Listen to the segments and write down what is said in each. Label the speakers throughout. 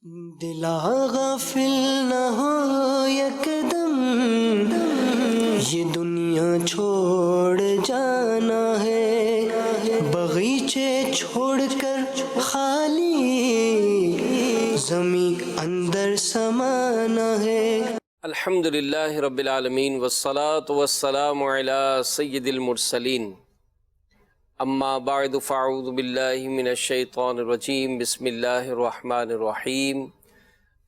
Speaker 1: دلا غافل نہ ہو یکدم، یہ دنیا چھوڑ جانا ہے، باغیچے چھوڑ کر خالی زمین اندر سمانا ہے۔
Speaker 2: الحمدللہ رب العالمین والصلاة والسلام علی سید المرسلین، اما بعد فاعوذ باللہ من الشیطان الرجیم، بسم اللہ الرحمن الرحیم۔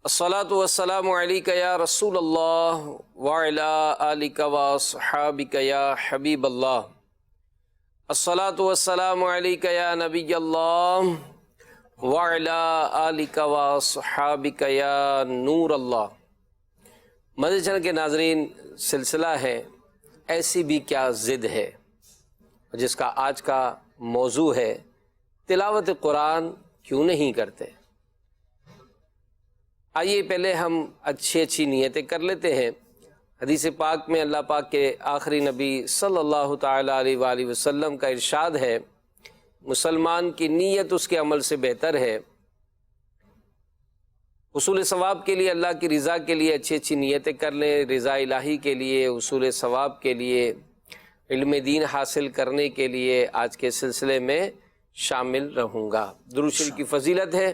Speaker 2: الصلاة والسلام علیک یا رسول اللہ وعلی آلک واصحابک یا حبیب اللہ۔ الصلاة والسلام علیک یا نبی اللہ وعلی آلک واصحابک یا نور اللہ۔ مدنی چینل کے ناظرین، سلسلہ ہے ایسی بھی کیا ضد ہے، جس کا آج کا موضوع ہے تلاوت قرآن کیوں نہیں کرتے۔ آئیے پہلے ہم اچھی نیتیں کر لیتے ہیں۔ حدیث پاک میں اللہ پاک کے آخری نبی صلی اللہ تعالی علیہ وآلہ وسلم کا ارشاد ہے، مسلمان کی نیت اس کے عمل سے بہتر ہے۔ حصول ثواب کے لیے، اللہ کی رضا کے لیے اچھی نیتیں کر لیں، رضا الہی کے لیے، حصول ثواب کے لیے، علم دین حاصل کرنے کے لیے آج کے سلسلے میں شامل رہوں گا۔ درود شریف کی فضیلت ہے،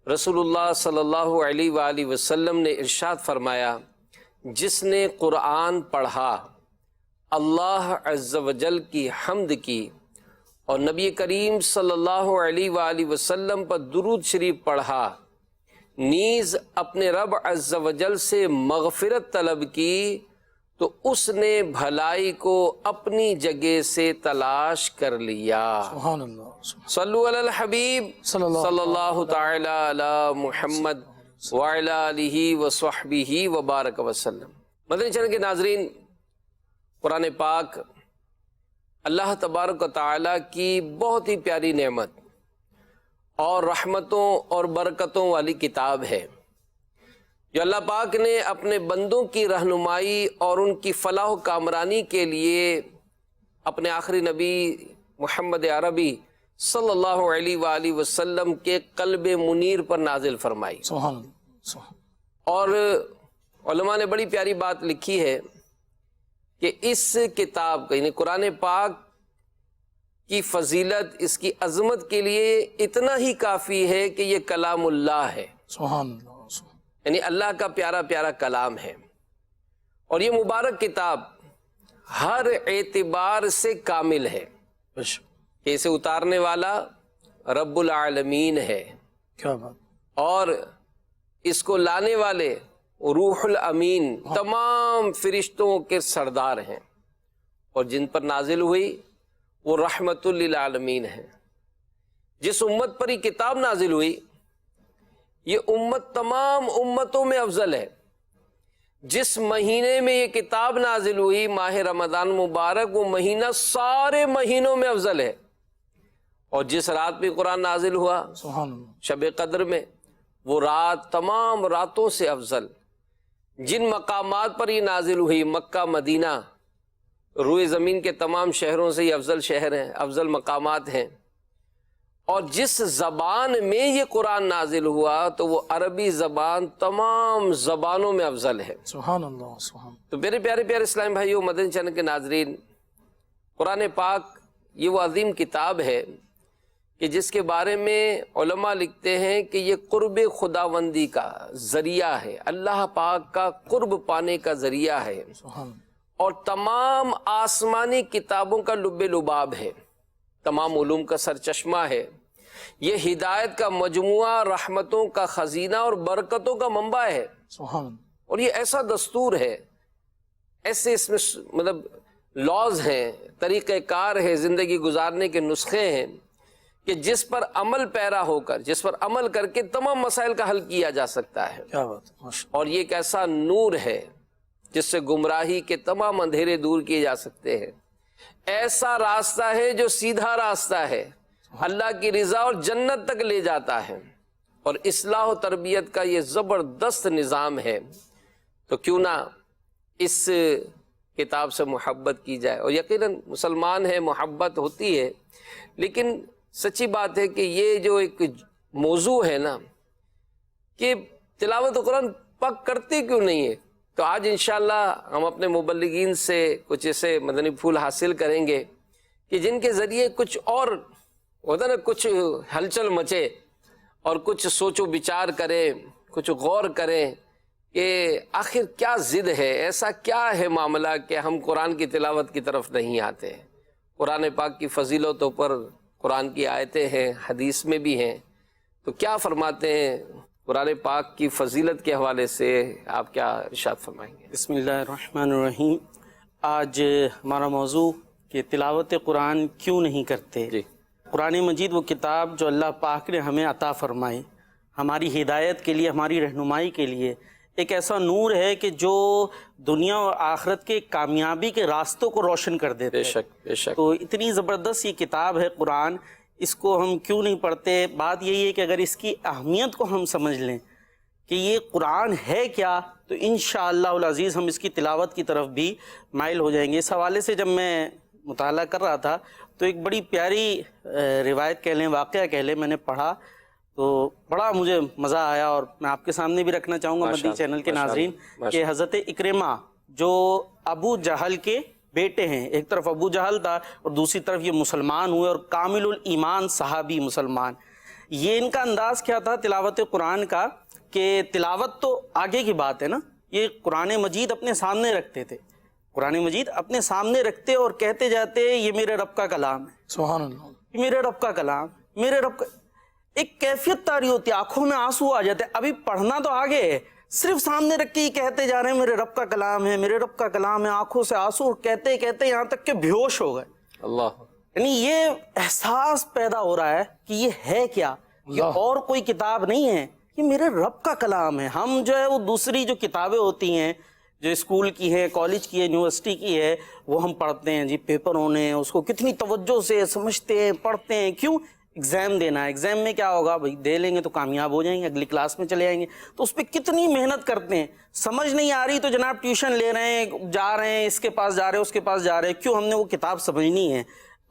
Speaker 2: رسول اللہ صلی اللہ علیہ وآلہ وسلم نے ارشاد فرمایا، جس نے قرآن پڑھا، اللہ عز و جل کی حمد کی اور نبی کریم صلی اللہ علیہ وآلہ وسلم پر درود شریف پڑھا، نیز اپنے رب عز و جل سے مغفرت طلب کی، تو اس نے بھلائی کو اپنی جگہ سے تلاش کر لیا۔
Speaker 1: سبحان اللہ۔
Speaker 2: صلو علی الحبیب صلی اللہ تعالی علی محمد وعلی آلہ وصحبہ وبارک وسلم۔ مدنی چینل کے ناظرین، قرآن پاک اللہ تبارک و تعالی کی بہت ہی پیاری نعمت اور رحمتوں اور برکتوں والی کتاب ہے، جو اللہ پاک نے اپنے بندوں کی رہنمائی اور ان کی فلاح و کامرانی کے لیے اپنے آخری نبی محمد عربی صلی اللہ علیہ وآلہ وسلم کے قلب منیر پر نازل فرمائی۔
Speaker 1: سبحان اللہ۔
Speaker 2: اور علماء نے بڑی پیاری بات لکھی ہے کہ اس کتاب کا، یعنی قرآن پاک کی فضیلت، اس کی عظمت کے لیے اتنا ہی کافی ہے کہ یہ کلام اللہ ہے،
Speaker 1: سبحان اللہ،
Speaker 2: یعنی اللہ کا پیارا پیارا کلام ہے۔ اور یہ مبارک کتاب ہر اعتبار سے کامل ہے، کہ اسے اتارنے والا رب العالمین ہے،
Speaker 1: کیا بات،
Speaker 2: اور اس کو لانے والے روح الامین تمام فرشتوں کے سردار ہیں، اور جن پر نازل ہوئی وہ رحمت للعالمین ہے۔ جس امت پر یہ کتاب نازل ہوئی، یہ امت تمام امتوں میں افضل ہے۔ جس مہینے میں یہ کتاب نازل ہوئی، ماہ رمضان مبارک، وہ مہینہ سارے مہینوں میں افضل ہے۔ اور جس رات میں قرآن نازل ہوا،
Speaker 1: سبحان اللہ،
Speaker 2: شب قدر میں، وہ رات تمام راتوں سے افضل۔ جن مقامات پر یہ نازل ہوئی، مکہ، مدینہ، روئے زمین کے تمام شہروں سے یہ افضل شہر ہیں، افضل مقامات ہیں۔ اور جس زبان میں یہ قرآن نازل ہوا، تو وہ عربی زبان تمام زبانوں میں افضل ہے۔
Speaker 1: سبحان اللہ، سبحان اللہ۔
Speaker 2: تو میرے پیارے پیارے اسلام بھائیو، مدنی چینل کے ناظرین، قرآن پاک یہ وہ عظیم کتاب ہے کہ جس کے بارے میں علماء لکھتے ہیں کہ یہ قرب خداوندی کا ذریعہ ہے، اللہ پاک کا قرب پانے کا ذریعہ ہے،
Speaker 1: سبحان اللہ۔
Speaker 2: اور تمام آسمانی کتابوں کا لب لباب ہے، تمام علوم کا سرچشمہ ہے۔ یہ ہدایت کا مجموعہ، رحمتوں کا خزینہ اور برکتوں کا منبع ہے۔
Speaker 1: سبحان اللہ۔
Speaker 2: اور یہ ایسا دستور ہے، ایسے اس میں مطلب لاز ہیں، طریقہ کار ہے، زندگی گزارنے کے نسخے ہیں، کہ جس پر عمل پیرا ہو کر، جس پر عمل کر کے تمام مسائل کا حل کیا جا سکتا ہے۔
Speaker 1: کیا بات، ماشاء
Speaker 2: اور یہ ایک ایسا نور ہے جس سے گمراہی کے تمام اندھیرے دور کیے جا سکتے ہیں۔ ایسا راستہ ہے جو سیدھا راستہ ہے، اللہ کی رضا اور جنت تک لے جاتا ہے، اور اصلاح و تربیت کا یہ زبردست نظام ہے۔ تو کیوں نہ اس کتاب سے محبت کی جائے، اور یقیناً مسلمان ہے، محبت ہوتی ہے، لیکن سچی بات ہے کہ یہ جو ایک موضوع ہے نا، کہ تلاوت قرآن پاک کرتے کیوں نہیں ہے؟ تو آج انشاءاللہ ہم اپنے مبلغین سے کچھ ایسے مدنی پھول حاصل کریں گے کہ جن کے ذریعے کچھ اور ہوتا نا، کچھ ہلچل مچے اور کچھ سوچ و بچار کریں، کچھ غور کریں کہ آخر کیا ضد ہے، ایسا کیا ہے معاملہ کہ ہم قرآن کی تلاوت کی طرف نہیں آتے۔ قرآن پاک کی فضیلتوں پر قرآن کی آیتیں ہیں، حدیث میں بھی ہیں، تو کیا فرماتے ہیں قرآن پاک کی فضیلت کے حوالے سے؟ آپ کیا ارشاد فرمائیں گے؟
Speaker 3: بسم اللہ الرحمن الرحیم۔ آج ہمارا موضوع کہ تلاوت قرآن کیوں نہیں کرتے۔
Speaker 2: جی،
Speaker 3: قرآن مجید وہ کتاب جو اللہ پاک نے ہمیں عطا فرمائی، ہماری ہدایت کے لیے، ہماری رہنمائی کے لیے، ایک ایسا نور ہے کہ جو دنیا اور آخرت کے کامیابی کے راستوں کو روشن کر دیتے
Speaker 2: بے شک بے شک۔
Speaker 3: تو اتنی زبردست یہ کتاب ہے قرآن، اس کو ہم کیوں نہیں پڑھتے؟ بات یہی ہے کہ اگر اس کی اہمیت کو ہم سمجھ لیں کہ یہ قرآن ہے کیا، تو انشاءاللہ العزیز ہم اس کی تلاوت کی طرف بھی مائل ہو جائیں گے۔ اس حوالے سے جب میں مطالعہ کر رہا تھا تو ایک بڑی پیاری روایت کہہ لیں، واقعہ کہہ لیں، میں نے پڑھا تو بڑا مجھے مزہ آیا، اور میں آپ کے سامنے بھی رکھنا چاہوں گا مدنی چینل کے ناظرین، کہ حضرت اکرمہ جو ابو جہل کے بیٹے ہیں، ایک طرف ابو جہل تھا اور دوسری طرف یہ مسلمان ہوئے، اور کامل الایمان صحابی مسلمان۔ یہ ان کا انداز کیا تھا تلاوت قرآن کا کہ تلاوت تو آگے کی بات ہے نا، یہ قرآن مجید اپنے سامنے رکھتے تھے، قرآن مجید اپنے سامنے رکھتے اور کہتے جاتے یہ میرے رب کا کلام ہے،
Speaker 1: سبحان اللہ،
Speaker 3: یہ میرے رب کا کلام، میرے رب کا۔ ایک کیفیت طاری ہوتی ہے، آنکھوں میں آنسو آ جاتے ہیں، ابھی پڑھنا تو آگے ہے، صرف سامنے رکھ کے یہ کہتے جا رہے ہیں میرے رب کا کلام ہے، میرے رب کا کلام ہے، آنکھوں سے آنسو، اور کہتے کہتے یہاں تک کہ بیہوش ہو گئے۔
Speaker 2: اللہ،
Speaker 3: یعنی یہ احساس پیدا ہو رہا ہے کہ یہ ہے کیا، یہ اور کوئی کتاب نہیں ہے، یہ میرے رب کا کلام ہے۔ ہم جو ہے وہ دوسری جو کتابیں ہوتی ہیں، جو اسکول کی ہے، کالج کی ہے، یونیورسٹی کی ہے، وہ ہم پڑھتے ہیں، جی پیپر ہونے ہیں، اس کو کتنی توجہ سے سمجھتے ہیں، پڑھتے ہیں، کیوں؟ ایگزام دینا ہے، ایگزام میں کیا ہوگا بھائی، دے لیں گے تو کامیاب ہو جائیں گے، اگلی کلاس میں چلے جائیں گے، تو اس پہ کتنی محنت کرتے ہیں۔ سمجھ نہیں آ رہی تو جناب ٹیوشن لے رہے ہیں، جا رہے ہیں، اس کے پاس جا رہے ہیں، اس کے پاس جا رہے ہیں، کیوں؟ ہم نے وہ کتاب سمجھنی ہے۔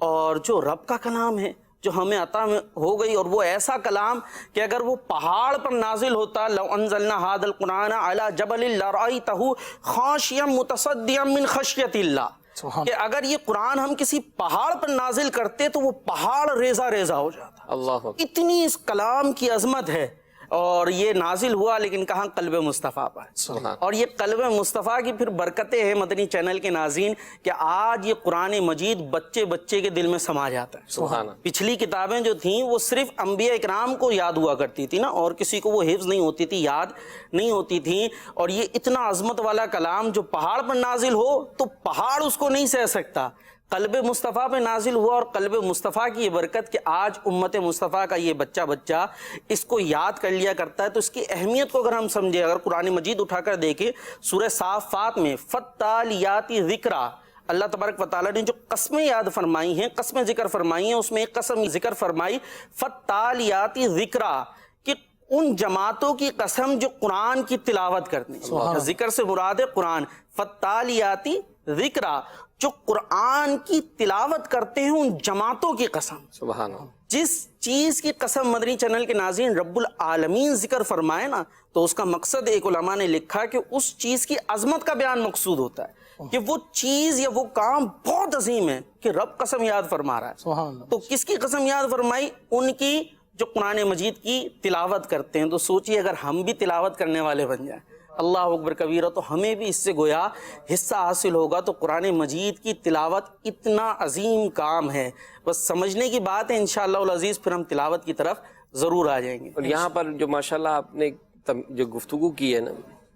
Speaker 3: اور جو رب کا کلام ہے جو ہمیں عطا ہو گئی، اور وہ ایسا کلام کہ اگر وہ پہاڑ پر نازل ہوتا، لو انزلنا هذا القرآن على جبل لرأيته خاشعا متصدعا من خشیۃ اللہ، کہ اگر یہ قرآن ہم کسی پہاڑ پر نازل کرتے تو وہ پہاڑ ریزہ ریزہ ہو جاتا۔
Speaker 2: اللہ،
Speaker 3: اتنی اس کلام کی عظمت ہے، اور یہ نازل ہوا لیکن کہاں؟ قلب مصطفیٰ پر۔ اور یہ قلب مصطفیٰ کی پھر برکتیں ہیں مدنی چینل کے ناظرین کہ آج یہ قرآن مجید بچے بچے کے دل میں سما جاتا ہے۔
Speaker 2: سبحان اللہ۔
Speaker 3: پچھلی کتابیں جو تھیں وہ صرف انبیاء اکرام کو یاد ہوا کرتی تھی نا، اور کسی کو وہ حفظ نہیں ہوتی تھی، یاد نہیں ہوتی تھی، اور یہ اتنا عظمت والا کلام جو پہاڑ پر نازل ہو تو پہاڑ اس کو نہیں سہ سکتا، قلب مصطفیٰ پہ نازل ہوا، اور قلب مصطفیٰ کی یہ برکت کہ آج امت مصطفیٰ کا یہ بچہ اس کو یاد کر لیا کرتا ہے۔ تو اس کی اہمیت کو اگر ہم سمجھیں، اگر قرآن مجید اٹھا کر دیکھیں، سورہ صافات میں فالتالیات ذکرا، اللہ تبارک و تعالیٰ نے جو قسمیں یاد فرمائی ہیں، قسمیں ذکر فرمائی ہیں، اس میں ایک قسم ذکر فرمائی فالتالیات ذکرا، کہ ان جماعتوں کی قسم جو قرآن کی تلاوت کرتی ہیں، ذکر سے مراد ہے قرآن، فالتالیاتی ذکرا، جو قرآن کی تلاوت کرتے ہیں ان جماعتوں کی قسم۔
Speaker 2: سبحان اللہ۔
Speaker 3: جس چیز کی قسم مدنی چینل کے ناظرین رب العالمین ذکر فرمائے نا، تو اس کا مقصد ایک علماء نے لکھا کہ اس چیز کی عظمت کا بیان مقصود ہوتا ہے، کہ وہ چیز یا وہ کام بہت عظیم ہے کہ رب قسم یاد فرما رہا ہے۔
Speaker 1: سبحان اللہ۔
Speaker 3: تو کس کی قسم یاد فرمائی؟ ان کی جو قرآن مجید کی تلاوت کرتے ہیں۔ تو سوچئے اگر ہم بھی تلاوت کرنے والے بن جائیں، اللہ اکبر کبیرہ، تو ہمیں بھی اس سے گویا حصہ حاصل ہوگا۔ تو قرآن مجید کی تلاوت اتنا عظیم کام ہے، بس سمجھنے کی بات ہے، انشاءاللہ العزیز پھر ہم تلاوت کی طرف ضرور آ جائیں گے۔
Speaker 2: اور یہاں پر جو ماشاءاللہ آپ نے جو گفتگو کی ہے نا،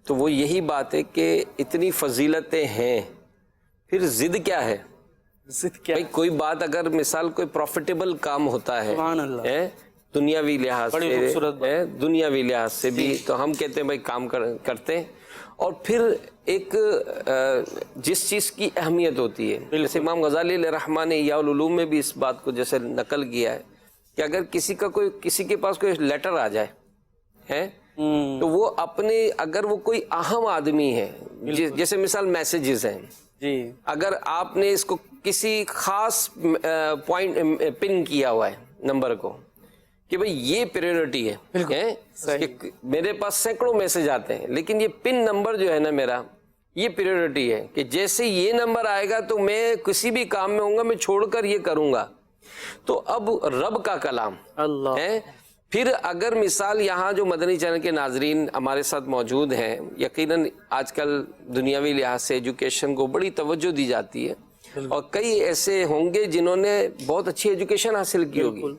Speaker 2: تو وہ یہی بات ہے کہ اتنی فضیلتیں ہیں، پھر ضد کیا ہے؟
Speaker 3: ضد کیا؟
Speaker 2: بھائی کوئی بات اگر مثال کوئی پروفیٹیبل کام ہوتا ہے،
Speaker 3: سبحان اللہ،
Speaker 2: دنیاوی لحاظ
Speaker 3: بڑی خوبصورت
Speaker 2: سے، دنیاوی لحاظ سے بھی، تو ہم کہتے ہیں بھائی کام کرتے ہیں، اور پھر ایک جس چیز کی اہمیت ہوتی ہے، جیسے امام غزالی علیہ رحمہ نے احیاء العلوم میں بھی اس بات کو جیسے نقل کیا ہے کہ اگر کسی کے پاس کوئی لیٹر آ جائے تو وہ اپنے، اگر وہ کوئی اہم آدمی ہے، جیسے مثال میسیجز ہیں،
Speaker 3: جی،
Speaker 2: اگر آپ نے اس کو کسی خاص پوائنٹ پن کیا ہوا ہے نمبر کو، کہ بھئی یہ پریورٹی ہے کہ میرے پاس سینکڑوں میسج آتے ہیں لیکن یہ پن نمبر جو ہے نا میرا یہ پریورٹی ہے کہ جیسے یہ نمبر آئے گا تو میں کسی بھی کام میں ہوں گا میں چھوڑ کر یہ کروں گا. تو اب رب کا کلام
Speaker 3: اللہ
Speaker 2: ہے. پھر اگر مثال یہاں جو مدنی چینل کے ناظرین ہمارے ساتھ موجود ہیں، یقیناً آج کل دنیاوی لحاظ سے ایجوکیشن کو بڑی توجہ دی جاتی ہے اور کئی ایسے ہوں گے جنہوں نے بہت اچھی ایجوکیشن حاصل کی ہوگی.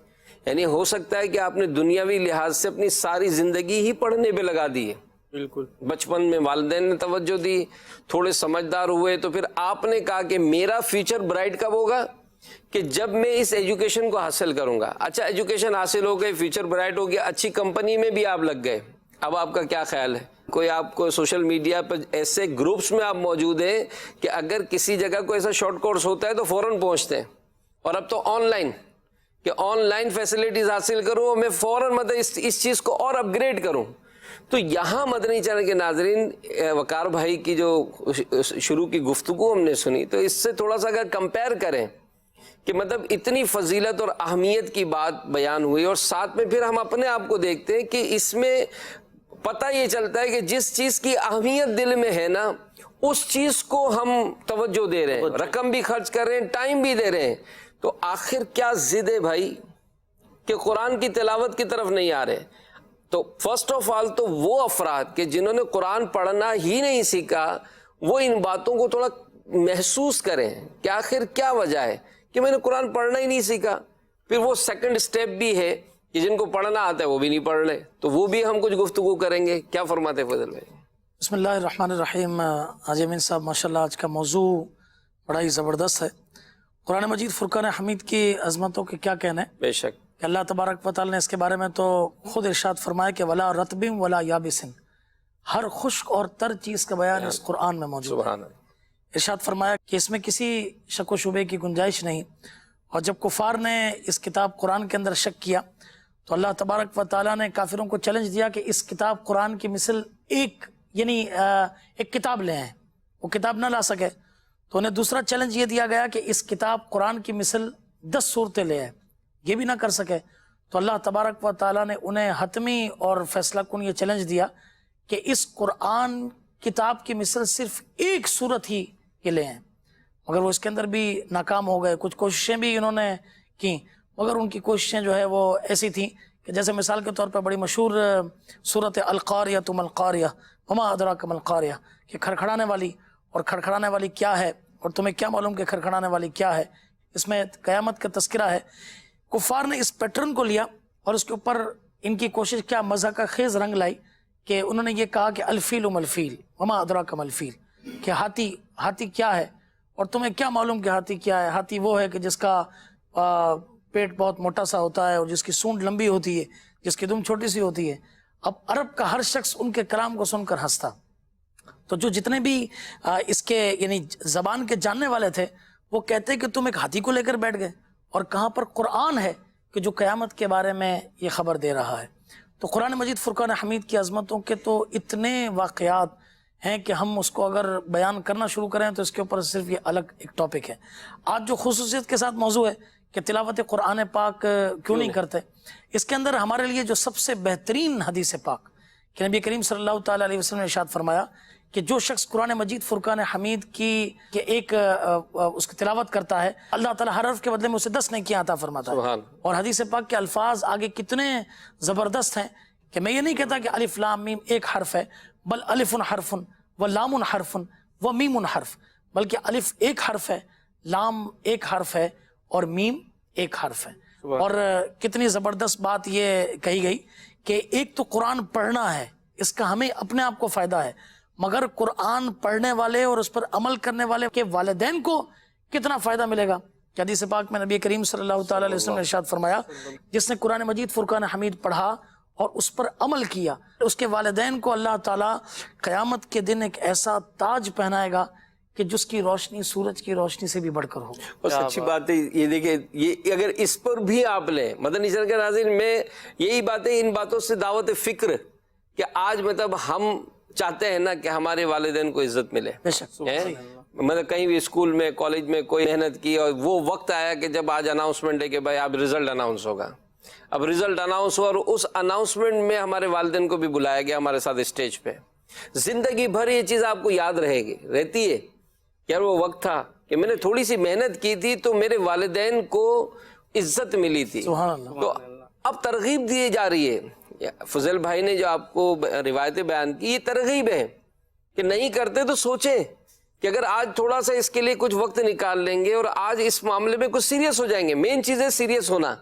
Speaker 2: یعنی ہو سکتا ہے کہ آپ نے دنیاوی لحاظ سے اپنی ساری زندگی ہی پڑھنے پہ لگا دی ہے.
Speaker 3: بالکل.
Speaker 2: بچپن میں والدین نے توجہ دی، تھوڑے سمجھدار ہوئے تو پھر آپ نے کہا کہ میرا فیوچر برائٹ کب ہوگا کہ جب میں اس ایجوکیشن کو حاصل کروں گا. اچھا ایجوکیشن حاصل ہو گئی، فیوچر برائٹ ہو گیا، اچھی کمپنی میں بھی آپ لگ گئے. اب آپ کا کیا خیال ہے؟ کوئی آپ کو سوشل میڈیا پر ایسے گروپس میں آپ موجود ہیں کہ اگر کسی جگہ کوئی ایسا شارٹ کورس ہوتا ہے تو فوراً پہنچتے ہیں. اور اب تو آن لائن کہ آن لائن فیسلٹیز حاصل کروں، میں فوراً مطلب اس چیز کو اور اپ گریڈ کروں. تو یہاں مدنی چینل کے ناظرین وقار بھائی کی جو شروع کی گفتگو ہم نے سنی تو اس سے تھوڑا سا اگر کمپیئر کریں کہ مطلب اتنی فضیلت اور اہمیت کی بات بیان ہوئی اور ساتھ میں پھر ہم اپنے آپ کو دیکھتے ہیں کہ اس میں پتہ یہ چلتا ہے کہ جس چیز کی اہمیت دل میں ہے نا اس چیز کو ہم توجہ دے رہے ہیں، رقم بھی خرچ کر رہے ہیں، ٹائم بھی دے رہے ہیں. تو آخر کیا ضد ہے بھائی کہ قرآن کی تلاوت کی طرف نہیں آ رہے؟ تو فرسٹ آف آل تو وہ افراد کہ جنہوں نے قرآن پڑھنا ہی نہیں سیکھا وہ ان باتوں کو تھوڑا محسوس کریں کہ آخر کیا وجہ ہے کہ میں نے قرآن پڑھنا ہی نہیں سیکھا. پھر وہ سیکنڈ سٹیپ بھی ہے کہ جن کو پڑھنا آتا ہے وہ بھی نہیں پڑھ رہے، تو وہ بھی ہم کچھ گفتگو کریں گے. کیا فرماتے فضل بھائی؟
Speaker 1: بسم اللہ الرحمن الرحیم. حاجی امین صاحب ماشاءاللہ آج کا موضوع بڑا ہی زبردست ہے. قرآن مجید فرقان حمید کی عظمتوں کے کیا کہنا ہے.
Speaker 2: بے شک
Speaker 1: کہ اللہ تبارک و تعالی نے اس کے بارے میں تو خود ارشاد فرمایا کہ ولا رطبم ولا یابسن، ہر خشک اور تر چیز کا بیان اس قرآن میں موجود ہے.
Speaker 2: سبحان اللہ.
Speaker 1: ارشاد فرمایا کہ اس میں کسی شک و شبے کی گنجائش نہیں. اور جب کفار نے اس کتاب قرآن کے اندر شک کیا تو اللہ تبارک و تعالیٰ نے کافروں کو چیلنج دیا کہ اس کتاب قرآن کی مثل ایک کتاب لے آئیں. وہ کتاب نہ لا سکے تو انہیں دوسرا چیلنج یہ دیا گیا کہ اس کتاب قرآن کی مثل 10 صورتیں لے آئیں. یہ بھی نہ کر سکے تو اللہ تبارک و تعالیٰ نے انہیں حتمی اور فیصلہ کن یہ چیلنج دیا کہ اس قرآن کتاب کی مثل صرف ایک صورت ہی یہ لے آئیں. مگر وہ اس کے اندر بھی ناکام ہو گئے. کچھ کوششیں بھی انہوں نے کی مگر ان کی کوششیں جو ہے وہ ایسی تھیں کہ جیسے مثال کے طور پر بڑی مشہور صورت القاریہ تم القاریہ وما ادراک ما القاریہ کہ کھڑکھڑانے والی، اور کھڑکھڑانے والی کیا ہے اور تمہیں کیا معلوم کہ کھڑکھڑانے والی کیا ہے. اس میں قیامت کا تذکرہ ہے. کفار نے اس پیٹرن کو لیا اور اس کے اوپر ان کی کوشش کیا مزاح خیز رنگ لائی کہ انہوں نے یہ کہا کہ الفیل ملفیل وما ادراک ما الفیل کہ ہاتھی کیا ہے اور تمہیں کیا معلوم کہ ہاتھی کیا ہے. ہاتھی وہ ہے کہ جس کا پیٹ بہت موٹا سا ہوتا ہے اور جس کی سونڈ لمبی ہوتی ہے، جس کی دم چھوٹی سی ہوتی ہے. اب عرب کا ہر شخص ان کے کلام کو سن کر ہنستا. تو جو جتنے بھی اس کے یعنی زبان کے جاننے والے تھے وہ کہتے کہ تم ایک ہاتھی کو لے کر بیٹھ گئے، اور کہاں پر قرآن ہے کہ جو قیامت کے بارے میں یہ خبر دے رہا ہے. تو قرآن مجید فرقان حمید کی عظمتوں کے تو اتنے واقعات ہیں کہ ہم اس کو اگر بیان کرنا شروع کریں تو اس کے اوپر صرف یہ الگ ایک ٹاپک ہے. آج جو خصوصیت کے ساتھ موضوع ہے کہ تلاوت قرآن پاک کیوں نہیں کرتے، اس کے اندر ہمارے لیے جو سب سے بہترین حدیث پاک کہ نبی کریم صلی اللہ تعالیٰ علیہ وسلم نے ارشاد فرمایا کہ جو شخص قرآن مجید فرقان حمید کی ایک اس کی تلاوت کرتا ہے اللہ تعالیٰ ہر حرف کے بدلے میں اسے 10 نیکیاں عطا فرماتا ہے. اور حدیث پاک کے الفاظ آگے کتنے زبردست ہیں کہ میں یہ نہیں کہتا کہ الف لام میم ایک حرف ہے، بل الف حرف و لام حرف و میم حرف، بلکہ الف ایک حرف ہے، لام ایک حرف ہے اور میم ایک حرف ہے. اور کتنی زبردست بات یہ کہی گئی کہ ایک تو قرآن پڑھنا ہے، اس کا ہمیں اپنے آپ کو فائدہ ہے، مگر قرآن پڑھنے والے اور اس پر عمل کرنے والے کے والدین کو کتنا فائدہ ملے گا. کہ حدیث پاک میں نبی کریم صلی اللہ تعالیٰ علیہ وسلم نے ارشاد فرمایا جس نے قرآن مجید فرقان حمید پڑھا اور اس پر عمل کیا اس کے والدین کو اللہ تعالیٰ قیامت کے دن ایک ایسا تاج پہنائے گا کہ جس کی روشنی سورج کی روشنی سے بھی بڑھ کر ہوگی.
Speaker 2: بس اچھی بات ہے یہ دیکھیں، یہ اگر اس پر بھی آپ لیں مدنی چینل کے ناظرین، میں یہی باتیں ان باتوں سے دعوت فکر کہ آج مطلب ہم چاہتے ہیں نا کہ ہمارے والدین کو عزت ملے. مطلب کہیں بھی اسکول میں کالج میں کوئی محنت کی اور وہ وقت آیا کہ جب آج اناؤنسمنٹ ہے کہ بھائی آپ رزلٹ اناؤنس ہوگا، اب رزلٹ اناؤنس ہوا اور اس اناؤنسمنٹ میں ہمارے والدین کو بھی بلایا گیا ہمارے ساتھ اسٹیج پہ. زندگی بھر یہ چیز آپ کو یاد رہتی ہے کہ یار وہ وقت تھا کہ میں نے تھوڑی سی محنت کی تھی تو میرے والدین کو عزت ملی تھی.
Speaker 1: سبحان اللہ.
Speaker 2: تو اب ترغیب دی جا رہی ہے. فضل بھائی نے جو آپ کو روایتیں بیان کی یہ ترغیب ہے کہ نہیں کرتے تو سوچیں کہ اگر آج تھوڑا سا اس کے لیے کچھ وقت نکال لیں گے اور آج اس معاملے میں کچھ سیریس ہو جائیں گے. مین چیز ہے سیریس ہونا,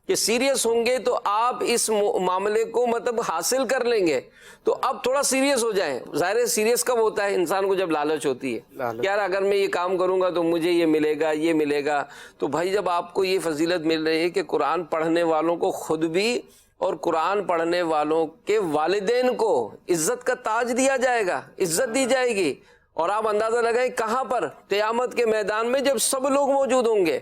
Speaker 2: کہ سیریس ہوں گے تو آپ اس معاملے کو مطلب حاصل کر لیں گے. تو اب تھوڑا سیریس ہو جائیں. ظاہر ہے سیریس کب ہوتا ہے انسان کو, جب لالچ ہوتی ہے کہ یار اگر میں یہ کام کروں گا تو مجھے یہ ملے گا یہ ملے گا. تو بھائی جب آپ کو یہ فضیلت مل رہی ہے کہ قرآن پڑھنے والوں کو خود بھی اور قرآن پڑھنے والوں کے والدین کو عزت کا تاج دیا جائے گا, عزت دی جائے گی. اور آپ اندازہ لگائیں کہاں پر, قیامت کے میدان میں جب سب لوگ موجود ہوں گے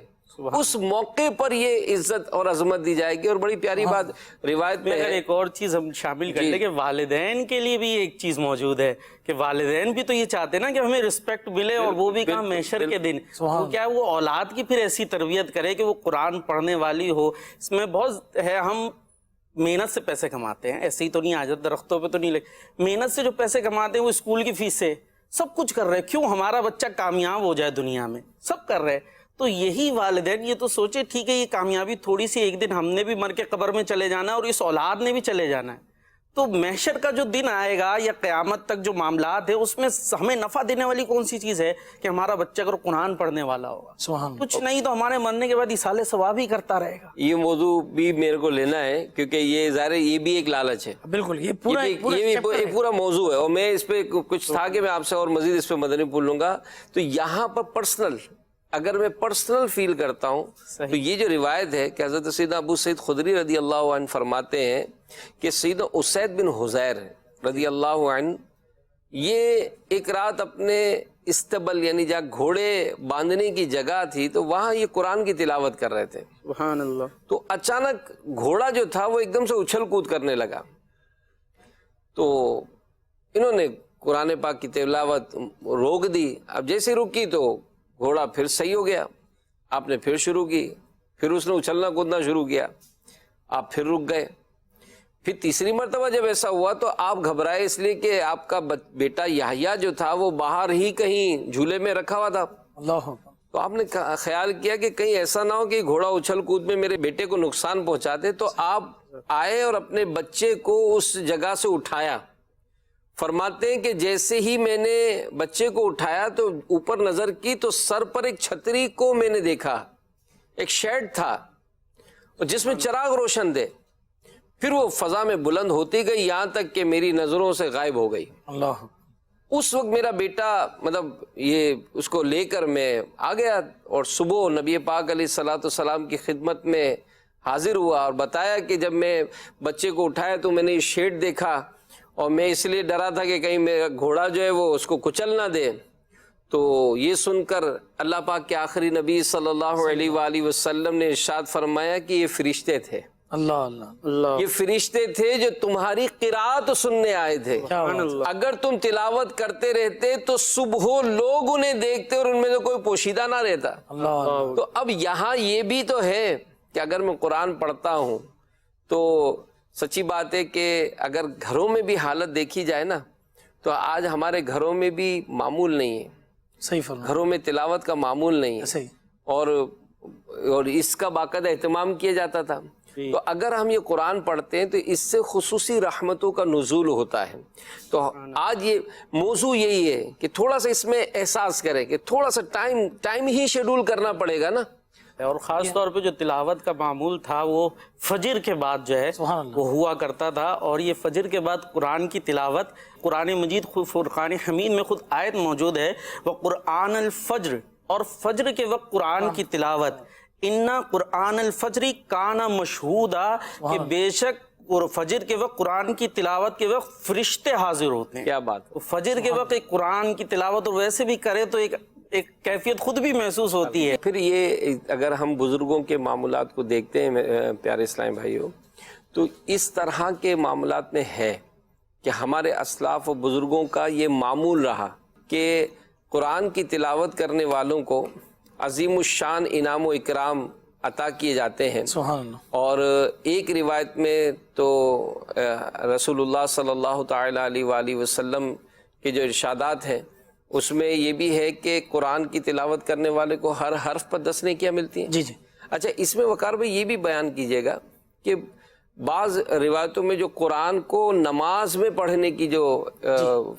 Speaker 2: اس موقع پر یہ عزت اور عظمت دی جائے گی. اور بڑی پیاری بات روایت میں
Speaker 3: اگر ایک اور چیز ہم شامل کر لیں کہ والدین کے لیے بھی ایک چیز موجود ہے کہ والدین بھی تو یہ چاہتے ہیں نا کہ ہمیں رسپیکٹ ملے, اور وہ بھی کہاں محشر کے دن وہ کیا وہ اولاد کی پھر ایسی تربیت کرے کہ وہ قرآن پڑھنے والی ہو. اس میں بہت ہے, ہم محنت سے پیسے کماتے ہیں, ایسے ہی تو نہیں آ جاتے درختوں پہ تو نہیں لگے. محنت سے جو پیسے کماتے ہیں وہ اسکول کی فیس سے سب کچھ کر رہے, کیوں ہمارا بچہ کامیاب ہو جائے دنیا میں, سب کر رہے. تو یہی والدین یہ تو سوچے ٹھیک ہے یہ کامیابی تھوڑی سی, ایک دن ہم نے بھی مر کے قبر میں چلے جانا ہے اور اس اولاد نے بھی چلے جانا ہے. تو محشر کا جو دن آئے گا یا قیامت تک جو معاملات ہے اس میں ہمیں نفع دینے والی کون سی چیز ہے کہ ہمارا بچہ اگر قرآن پڑھنے والا ہوگا.
Speaker 1: سبحان اللہ.
Speaker 3: کچھ نہیں تو ہمارے مرنے کے بعد ایصال ثواب ہی کرتا رہے گا.
Speaker 2: یہ موضوع بھی میرے کو لینا ہے کیونکہ یہ ظاہر ہے یہ بھی ایک لالچ ہے.
Speaker 1: بالکل یہ پورا
Speaker 2: یہ بھی ایک پورا موضوع ہے, اور میں اس پہ کچھ تھا کہ میں آپ سے اور مزید اس پہ مدنی پوچھ لوں گا. تو یہاں پر پرسنل اگر میں پرسنل فیل کرتا ہوں تو یہ جو روایت ہے کہ حضرت سیدنا ابو سعید خدری رضی اللہ عنہ فرماتے ہیں کہ سیدنا اسید بن حضیر رضی اللہ عنہ یہ ایک رات اپنے استبل یعنی جہاں گھوڑے باندھنے کی جگہ تھی تو وہاں یہ قرآن کی تلاوت کر رہے تھے.
Speaker 3: سبحان اللہ.
Speaker 2: تو اچانک گھوڑا جو تھا وہ ایک دم سے اچھل کود کرنے لگا. تو انہوں نے قرآن پاک کی تلاوت روک دی. اب جیسے رکی تو گھوڑا پھر صحیح ہو گیا, آپ نے پھر شروع کی, پھر اس نے اچھلنا کودنا شروع کیا, آپ پھر رک گئے. پھر تیسری مرتبہ جب ایسا ہوا تو آپ گھبرائے اس لیے کہ آپ کا بیٹا یحییٰ جو تھا وہ باہر ہی کہیں جھولے میں رکھا ہوا تھا.
Speaker 1: اللہ.
Speaker 2: تو آپ نے خیال کیا کہ کہیں ایسا نہ ہو کہ گھوڑا اچھل کود میں میرے بیٹے کو نقصان پہنچا دے. تو آپ آئے اور اپنے بچے کو اس جگہ سے اٹھایا. فرماتے ہیں کہ جیسے ہی میں نے بچے کو اٹھایا تو اوپر نظر کی تو سر پر ایک چھتری کو میں نے دیکھا, ایک شیڈ تھا جس میں چراغ روشن تھے. پھر وہ فضا میں بلند ہوتی گئی یہاں تک کہ میری نظروں سے غائب ہو گئی.
Speaker 1: اللہ.
Speaker 2: اس وقت میرا بیٹا مطلب یہ اس کو لے کر میں آ گیا اور صبح نبی پاک علیہ الصلوۃ والسلام کی خدمت میں حاضر ہوا اور بتایا کہ جب میں بچے کو اٹھایا تو میں نے یہ شیڈ دیکھا اور میں اس لیے ڈرا تھا کہ کہیں میرا گھوڑا جو ہے وہ اس کو کچل نہ دے. تو یہ سن کر اللہ پاک کے آخری نبی صلی اللہ علیہ وآلہ وسلم نے ارشاد فرمایا کہ یہ فرشتے تھے.
Speaker 1: اللہ اللہ.
Speaker 2: یہ فرشتے تھے جو تمہاری قرات سننے آئے تھے. اگر تم تلاوت کرتے رہتے تو صبح لوگ انہیں دیکھتے اور ان میں تو کوئی پوشیدہ نہ رہتا.
Speaker 1: اللہ.
Speaker 2: تو اب یہاں یہ بھی تو ہے کہ اگر میں قرآن پڑھتا ہوں تو سچی بات ہے کہ اگر گھروں میں بھی حالت دیکھی جائے نا تو آج ہمارے گھروں میں بھی معمول نہیں ہے.
Speaker 1: صحیح فرمایا.
Speaker 2: گھروں میں تلاوت کا معمول نہیں ہے.
Speaker 1: صحیح.
Speaker 2: اور اس کا باقاعدہ اہتمام کیا جاتا تھا. تو اگر ہم یہ قرآن پڑھتے ہیں تو اس سے خصوصی رحمتوں کا نزول ہوتا ہے. تو آج یہ موضوع یہی ہے کہ تھوڑا سا اس میں احساس کریں کہ تھوڑا سا ٹائم ہی شیڈول کرنا پڑے گا نا.
Speaker 3: اور خاص طور پہ جو تلاوت کا معمول تھا وہ فجر کے بعد جو ہے وہ ہوا کرتا تھا. اور یہ فجر کے بعد قرآن کی تلاوت, قرآن مجید خود فرقان حمید میں خود آیت موجود ہے وقرآن الفجر, اور فجر کے وقت قرآن کی تلاوت. انا قرآن الفجر کانا مشہودا, کہ بے شک فجر کے وقت قرآن کی تلاوت کے وقت فرشتے حاضر ہوتے ہیں.
Speaker 2: کیا بات.
Speaker 3: فجر کے وقت ایک قرآن کی تلاوت اور ویسے بھی کرے تو ایک کیفیت خود بھی محسوس ہوتی ہے.
Speaker 2: پھر یہ اگر ہم بزرگوں کے معاملات کو دیکھتے ہیں پیارے اسلامی بھائیوں, تو اس طرح کے معاملات میں ہے کہ ہمارے اسلاف و بزرگوں کا یہ معمول رہا کہ قرآن کی تلاوت کرنے والوں کو عظیم الشان انعام و اکرام عطا کیے جاتے ہیں.
Speaker 1: سبحان اللہ.
Speaker 2: اور ایک روایت میں تو رسول اللہ صلی اللہ تعالیٰ علیہ وآلہ وسلم کے جو ارشادات ہیں اس میں یہ بھی ہے کہ قرآن کی تلاوت کرنے والے کو ہر حرف پر 10 نیکیاں ملتی ہیں.
Speaker 1: جی جی.
Speaker 2: اچھا، اس میں وقار بھائی یہ بھی بیان کیجیے گا کہ بعض روایتوں میں جو قرآن کو نماز میں پڑھنے کی جو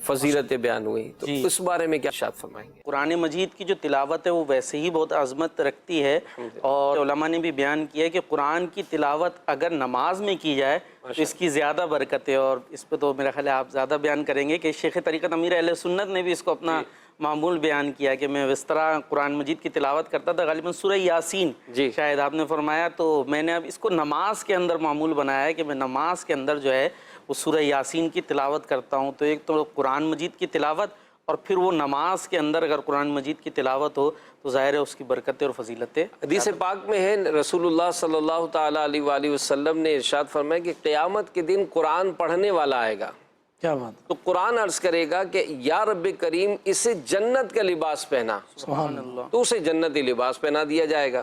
Speaker 2: فضیلتیں بیان ہوئی، تو اس بارے میں کیا ارشاد فرمائیں گے؟
Speaker 3: قرآن مجید کی جو تلاوت ہے وہ ویسے ہی بہت عظمت رکھتی ہے، اور علماء نے بھی بیان کیا ہے کہ قرآن کی تلاوت اگر نماز میں کی جائے تو اس کی زیادہ برکت ہے. اور اس پہ تو میرا خیال ہے آپ زیادہ بیان کریں گے کہ شیخ طریقت امیر اہل سنت نے بھی اس کو اپنا معمول بیان کیا کہ میں اس طرح قرآن مجید کی تلاوت کرتا تھا، غالباً سورہ یاسین شاید آپ نے فرمایا، تو میں نے اب اس کو نماز کے اندر معمول بنایا ہے کہ میں نماز کے اندر جو ہے وہ سورہ یاسین کی تلاوت کرتا ہوں. تو ایک تو قرآن مجید کی تلاوت، اور پھر وہ نماز کے اندر اگر قرآن مجید کی تلاوت ہو تو ظاہر ہے اس کی برکتیں اور فضیلتیں.
Speaker 2: حدیث پاک میں ہے رسول اللہ صلی اللہ تعالیٰ علیہ وآلہ وسلم نے ارشاد فرمایا کہ قیامت کے دن قرآن پڑھنے والا آئے گا،
Speaker 1: کیا بات.
Speaker 2: تو قرآن عرض کرے گا کہ یا رب کریم اسے جنت کا لباس پہنا،
Speaker 1: سبحان اللہ.
Speaker 2: تو اسے جنتی لباس پہنا دیا جائے گا.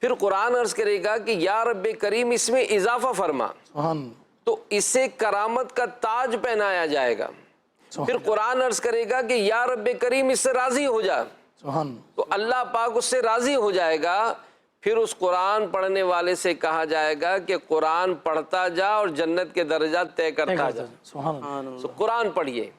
Speaker 2: پھر قرآن عرض کرے گا کہ یا رب کریم اس میں اضافہ فرما،
Speaker 1: سبحان اللہ.
Speaker 2: تو اسے کرامت کا تاج پہنایا جائے گا. پھر قرآن عرض کرے گا کہ یا رب کریم اس سے راضی ہو جا،
Speaker 1: سبحان اللہ.
Speaker 2: تو اللہ پاک اس سے راضی ہو جائے گا. پھر اس قرآن پڑھنے والے سے کہا جائے گا کہ قرآن پڑھتا جا اور جنت کے درجات طے کرتا جا.
Speaker 1: سبحان اللہ.
Speaker 2: تو قرآن پڑھیے،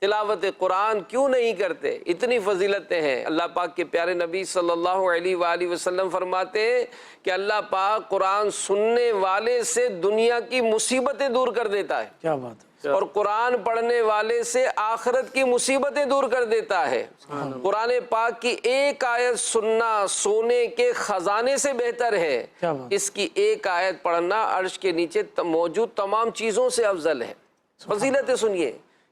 Speaker 2: تلاوت قرآن کیوں نہیں کرتے؟ اتنی فضیلتیں ہیں. اللہ پاک کے پیارے نبی صلی اللہ علیہ وآلہ وسلم فرماتے ہیں کہ اللہ پاک قرآن سننے والے سے دنیا کی مصیبتیں دور کر دیتا ہے،
Speaker 1: کیا بات.
Speaker 2: اور قرآن پڑھنے والے سے آخرت کی مصیبتیں دور کر دیتا ہے. قرآن پاک کی ایک آیت سننا سونے کے خزانے سے بہتر ہے. اس کی ایک آیت پڑھنا عرش کے نیچے موجود تمام چیزوں سے افضل ہے. فضیلتیں سنیے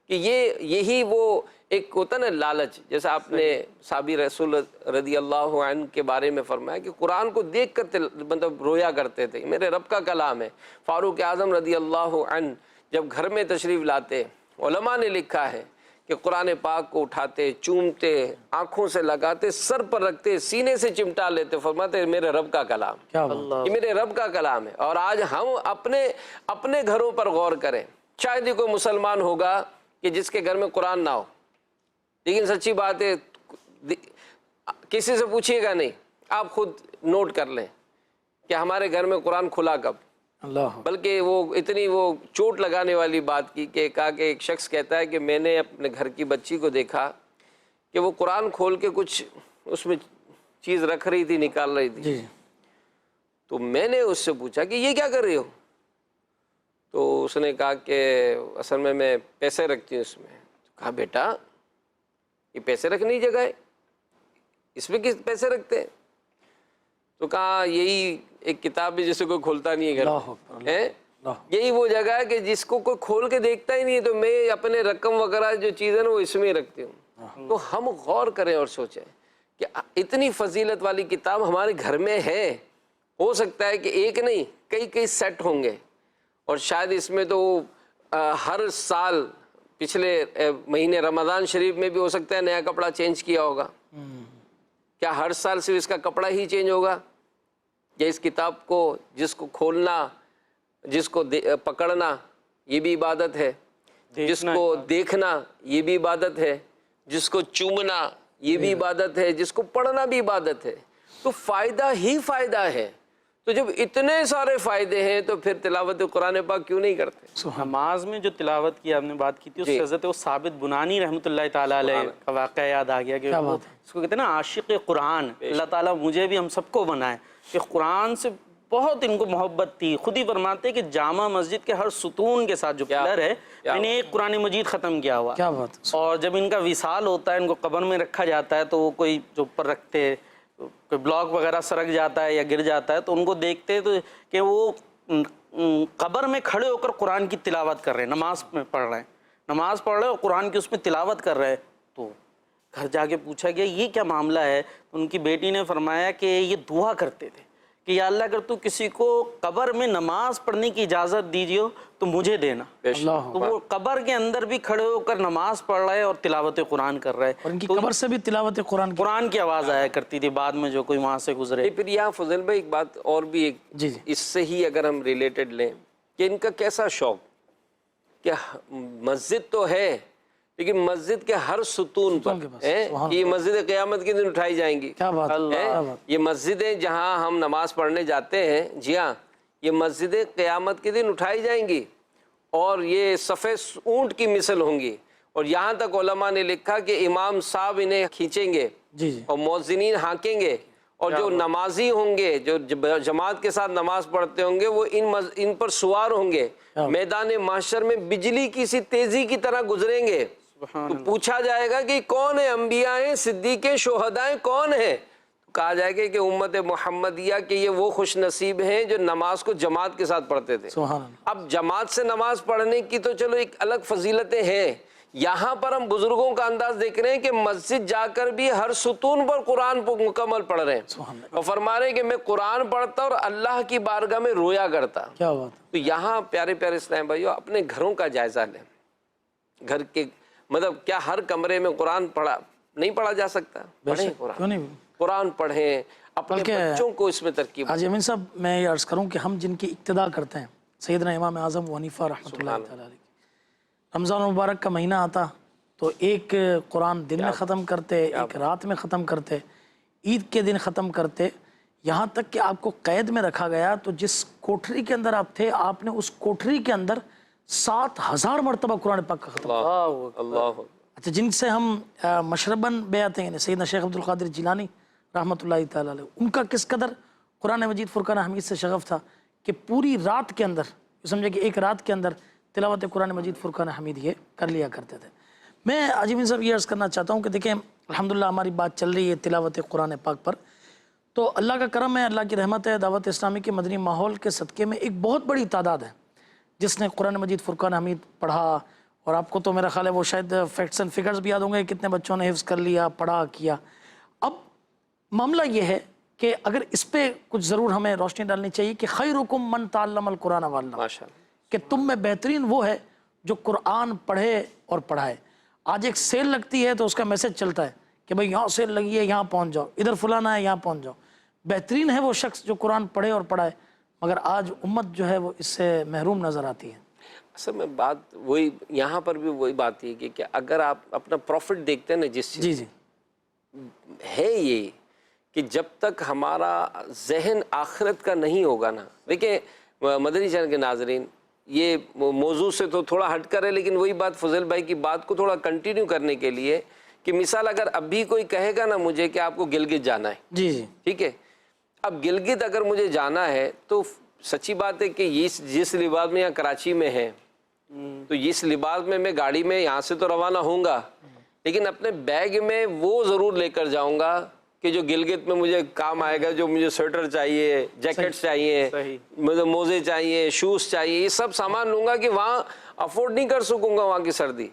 Speaker 2: کہ یہی وہ ایک ہوتا نا لالچ، جیسا آپ نے صحابی رسول رضی اللہ عنہ کے بارے میں فرمایا کہ قرآن کو دیکھ کر مطلب رویا کرتے تھے، میرے رب کا کلام ہے. فاروق اعظم رضی اللہ عنہ جب گھر میں تشریف لاتے، علماء نے لکھا ہے کہ قرآن پاک کو اٹھاتے، چومتے، آنکھوں سے لگاتے، سر پر رکھتے، سینے سے چمٹا لیتے، فرماتے میرے رب کا کلام، یہ میرے رب کا کلام ہے. اور آج ہم اپنے گھروں پر غور کریں. شاید ہی کوئی مسلمان ہوگا کہ جس کے گھر میں قرآن نہ ہو، لیکن سچی بات ہے کسی سے پوچھیے گا نہیں. آپ خود نوٹ کر لیں کہ ہمارے گھر میں قرآن کھلا کب.
Speaker 1: اللہ.
Speaker 2: بلکہ وہ اتنی وہ چوٹ لگانے والی بات کی کہ کہا کہ ایک شخص کہتا ہے کہ میں نے اپنے گھر کی بچی کو دیکھا کہ وہ قرآن کھول کے کچھ اس میں چیز رکھ رہی تھی، نکال رہی تھی.
Speaker 1: جی.
Speaker 2: تو میں نے اس سے پوچھا کہ یہ کیا کر رہی ہو؟ تو اس نے کہا کہ اصل میں پیسے رکھتی ہوں اس میں. کہا بیٹا یہ پیسے رکھنے کی جگہ ہے، اس میں کس پیسے رکھتے ہیں؟ تو کہا یہی ایک کتاب ہے جسے کوئی کھولتا نہیں ہے گھر ہے، یہی وہ جگہ ہے کہ جس کو کوئی کھول کے دیکھتا ہی نہیں ہے، تو میں اپنے رقم وغیرہ جو چیزیں نا وہ اس میں ہی رکھتی ہوں. تو ہم غور کریں اور سوچیں کہ اتنی فضیلت والی کتاب ہمارے گھر میں ہے. ہو سکتا ہے کہ ایک نہیں کئی سیٹ ہوں گے، اور شاید اس میں تو ہر سال پچھلے مہینے رمضان شریف میں بھی ہو سکتا ہے نیا کپڑا چینج کیا ہوگا. کیا ہر سال صرف اس کا کپڑا ہی چینج ہوگا؟ یا اس کتاب کو جس کو کھولنا، جس کو پکڑنا یہ بھی عبادت ہے، جس کو دیکھنا یہ بھی عبادت ہے، جس کو چومنا یہ بھی عبادت ہے، جس کو پڑھنا بھی عبادت ہے. تو فائدہ ہی فائدہ ہے. تو جب اتنے سارے فائدے ہیں تو پھر تلاوت قرآن پاک کیوں نہیں کرتے؟
Speaker 3: نماز میں جو تلاوت کی آپ نے بات کی تھی، اس سے حضرت ثابت بنانی رحمۃ اللہ تعالیٰ علیہ کا واقعہ یاد آ گیا کہ اس کو کہتے ہیں نا عاشق قرآن. اللہ تعالیٰ مجھے بھی ہم سب کو بنائے کہ قرآن سے بہت ان کو محبت تھی. خود ہی فرماتے کہ جامع مسجد کے ہر ستون کے ساتھ جو پلر ہے میں نے ایک قرآن مجید ختم کیا ہوا. اور جب ان کا وصال ہوتا ہے، ان کو قبر میں رکھا جاتا ہے، تو وہ کوئی جو اوپر رکھتے کوئی بلاک وغیرہ سرک جاتا ہے یا گر جاتا ہے تو ان کو دیکھتے تو کہ وہ قبر میں کھڑے ہو کر قرآن کی تلاوت کر رہے ہیں، نماز میں پڑھ رہے ہیں، نماز پڑھ رہے ہیں اور قرآن کی اس میں تلاوت کر رہے ہیں. تو گھر جا کے پوچھا گیا یہ کیا معاملہ ہے؟ ان کی بیٹی نے فرمایا کہ یہ دعا کرتے تھے کہ یا اللہ اگر تو کسی کو قبر میں نماز پڑھنے کی اجازت دیجیے تو مجھے دینا.
Speaker 1: اللہ
Speaker 3: تو وہ قبر کے اندر بھی کھڑے ہو کر نماز پڑھ رہے اور تلاوت قرآن کر رہے.
Speaker 1: اور ان کی قبر سے بھی تلاوت قرآن
Speaker 3: کی آواز آیا کرتی تھی بعد میں جو کوئی وہاں سے گزرے.
Speaker 2: پھر یہاں فضل بھائی ایک بات اور بھی ایک
Speaker 1: جی جی
Speaker 2: اس سے ہی اگر ہم ریلیٹڈ لیں کہ ان کا کیسا شوق کہ مسجد تو ہے لیکن مسجد کے ہر ستون پر ہے کہ یہ مسجد قیامت کے دن اٹھائی جائیں گی.
Speaker 1: کیا بات ہے.
Speaker 2: یہ مسجدیں جہاں ہم نماز پڑھنے جاتے ہیں جی ہاں یہ مسجدیں قیامت کے دن اٹھائی جائیں گی اور یہ سفید اونٹ کی مثل ہوں گی. اور یہاں تک علماء نے لکھا کہ امام صاحب انہیں کھینچیں گے
Speaker 1: جی جی
Speaker 2: اور مؤذنین ہانکیں گے اور جو نمازی ہوں گے جو جماعت کے ساتھ نماز پڑھتے ہوں گے وہ ان پر سوار ہوں گے. میدان محشر میں بجلی کی سی تیزی کی طرح گزریں گے. تو پوچھا جائے گا کہ کون ہے انبیاء ہیں صدیقیں شہدائیں کون ہیں. کہا جائے گا کہ امت محمدیہ کہ یہ وہ خوش نصیب ہیں جو نماز کو جماعت کے ساتھ پڑھتے تھے.
Speaker 1: سبحان اللہ.
Speaker 2: اب جماعت سے نماز پڑھنے کی تو چلو ایک الگ فضیلتیں ہیں. یہاں پر ہم بزرگوں کا انداز دیکھ رہے ہیں کہ مسجد جا کر بھی ہر ستون پر قرآن مکمل پڑھ رہے ہیں اور فرما رہے ہیں کہ میں قرآن پڑھتا اور اللہ کی بارگاہ میں رویا کرتا.
Speaker 1: کیا بات ہے.
Speaker 2: تو یہاں پیارے پیارے اسلام بھائیو اپنے گھروں کا جائزہ لیں. گھر کے مطلب کیا ہر کمرے میں قرآن نہیں پڑھا جا سکتا؟ پڑھیں قرآن پڑھیں اپنے بچوں کو اس میں ترکیب.
Speaker 1: حاجی امین صاحب میں یہ عرض کروں کہ ہم جن کی اقتداء کرتے ہیں سیدنا امام اعظم ابو حنیفہ رحمۃ اللہ تعالیٰ علیہ. رمضان مبارک کا مہینہ آتا تو ایک قرآن دن میں ختم کرتے ایک رات میں ختم کرتے عید کے دن ختم کرتے. یہاں تک کہ آپ کو قید میں رکھا گیا تو جس کوٹری کے اندر آپ تھے آپ نے اس کوٹری کے اندر 7,000 مرتبہ قرآن پاک کا ختم.
Speaker 2: اللہ.
Speaker 1: اچھا جن سے ہم مشرباً بیعت ہیں سیدنا شیخ عبد القادر جیلانی رحمۃ اللہ تعالیٰ علیہ ان کا کس قدر قرآن مجید فرقان حمید سے شغف تھا کہ پوری رات کے اندر سمجھے کہ ایک رات کے اندر تلاوت قرآن مجید فرقان حمید یہ کر لیا کرتے تھے. میں حاجی امین صاحب یہ عرض کرنا چاہتا ہوں کہ دیکھیں الحمدللہ ہماری بات چل رہی ہے تلاوت قرآن پاک پر تو اللہ کا کرم ہے اللہ کی رحمت ہے. دعوت اسلامی کے مدنی ماحول کے صدقے میں ایک بہت بڑی تعداد ہے جس نے قرآن مجید فرقان حمید پڑھا. اور آپ کو تو میرا خیال ہے وہ شاید فیکٹس اینڈ فگرز بھی یاد ہوں گے کتنے بچوں نے حفظ کر لیا پڑھا کیا. اب معاملہ یہ ہے کہ اگر اس پہ کچھ ضرور ہمیں روشنی ڈالنی چاہیے کہ خیرکم من تعلم القرآن وعلمہ
Speaker 2: ماشاءاللہ
Speaker 1: کہ تم میں بہترین وہ ہے جو قرآن پڑھے اور پڑھائے. آج ایک سیل لگتی ہے تو اس کا میسج چلتا ہے کہ بھئی یہاں سیل لگی ہے یہاں پہنچ جاؤ ادھر فلانا ہے یہاں پہنچ جاؤ. بہترین ہے وہ شخص جو قرآن پڑھے اور پڑھائے مگر آج امت جو ہے وہ اس سے محروم نظر آتی ہے.
Speaker 2: اصل میں بات وہی یہاں پر بھی وہی بات ہے کہ اگر آپ اپنا پروفٹ دیکھتے ہیں نا جس
Speaker 1: جی جی
Speaker 2: ہے یہ کہ جب تک ہمارا ذہن آخرت کا نہیں ہوگا نا. دیکھیں مدنی چینل کے ناظرین یہ موضوع سے تو تھوڑا ہٹ کر ہے لیکن وہی بات فضل بھائی کی بات کو تھوڑا کنٹینیو کرنے کے لیے کہ مثال اگر ابھی کوئی کہے گا نا مجھے کہ آپ کو گلگت جانا ہے
Speaker 1: جی جی
Speaker 2: ٹھیک ہے. اب گلگت اگر مجھے جانا ہے تو سچی بات ہے کہ جس لباس میں یہاں کراچی میں ہے تو اس لباس میں گاڑی میں یہاں سے تو روانہ ہوں گا لیکن اپنے بیگ میں وہ ضرور لے کر جاؤں گا کہ جو گلگت میں مجھے کام آئے گا. جو مجھے سویٹر چاہیے جیکٹس چاہیے مجھے موزے چاہیے شوز چاہیے یہ سب سامان لوں گا کہ وہاں افورڈ نہیں کر سکوں گا وہاں کی سردی.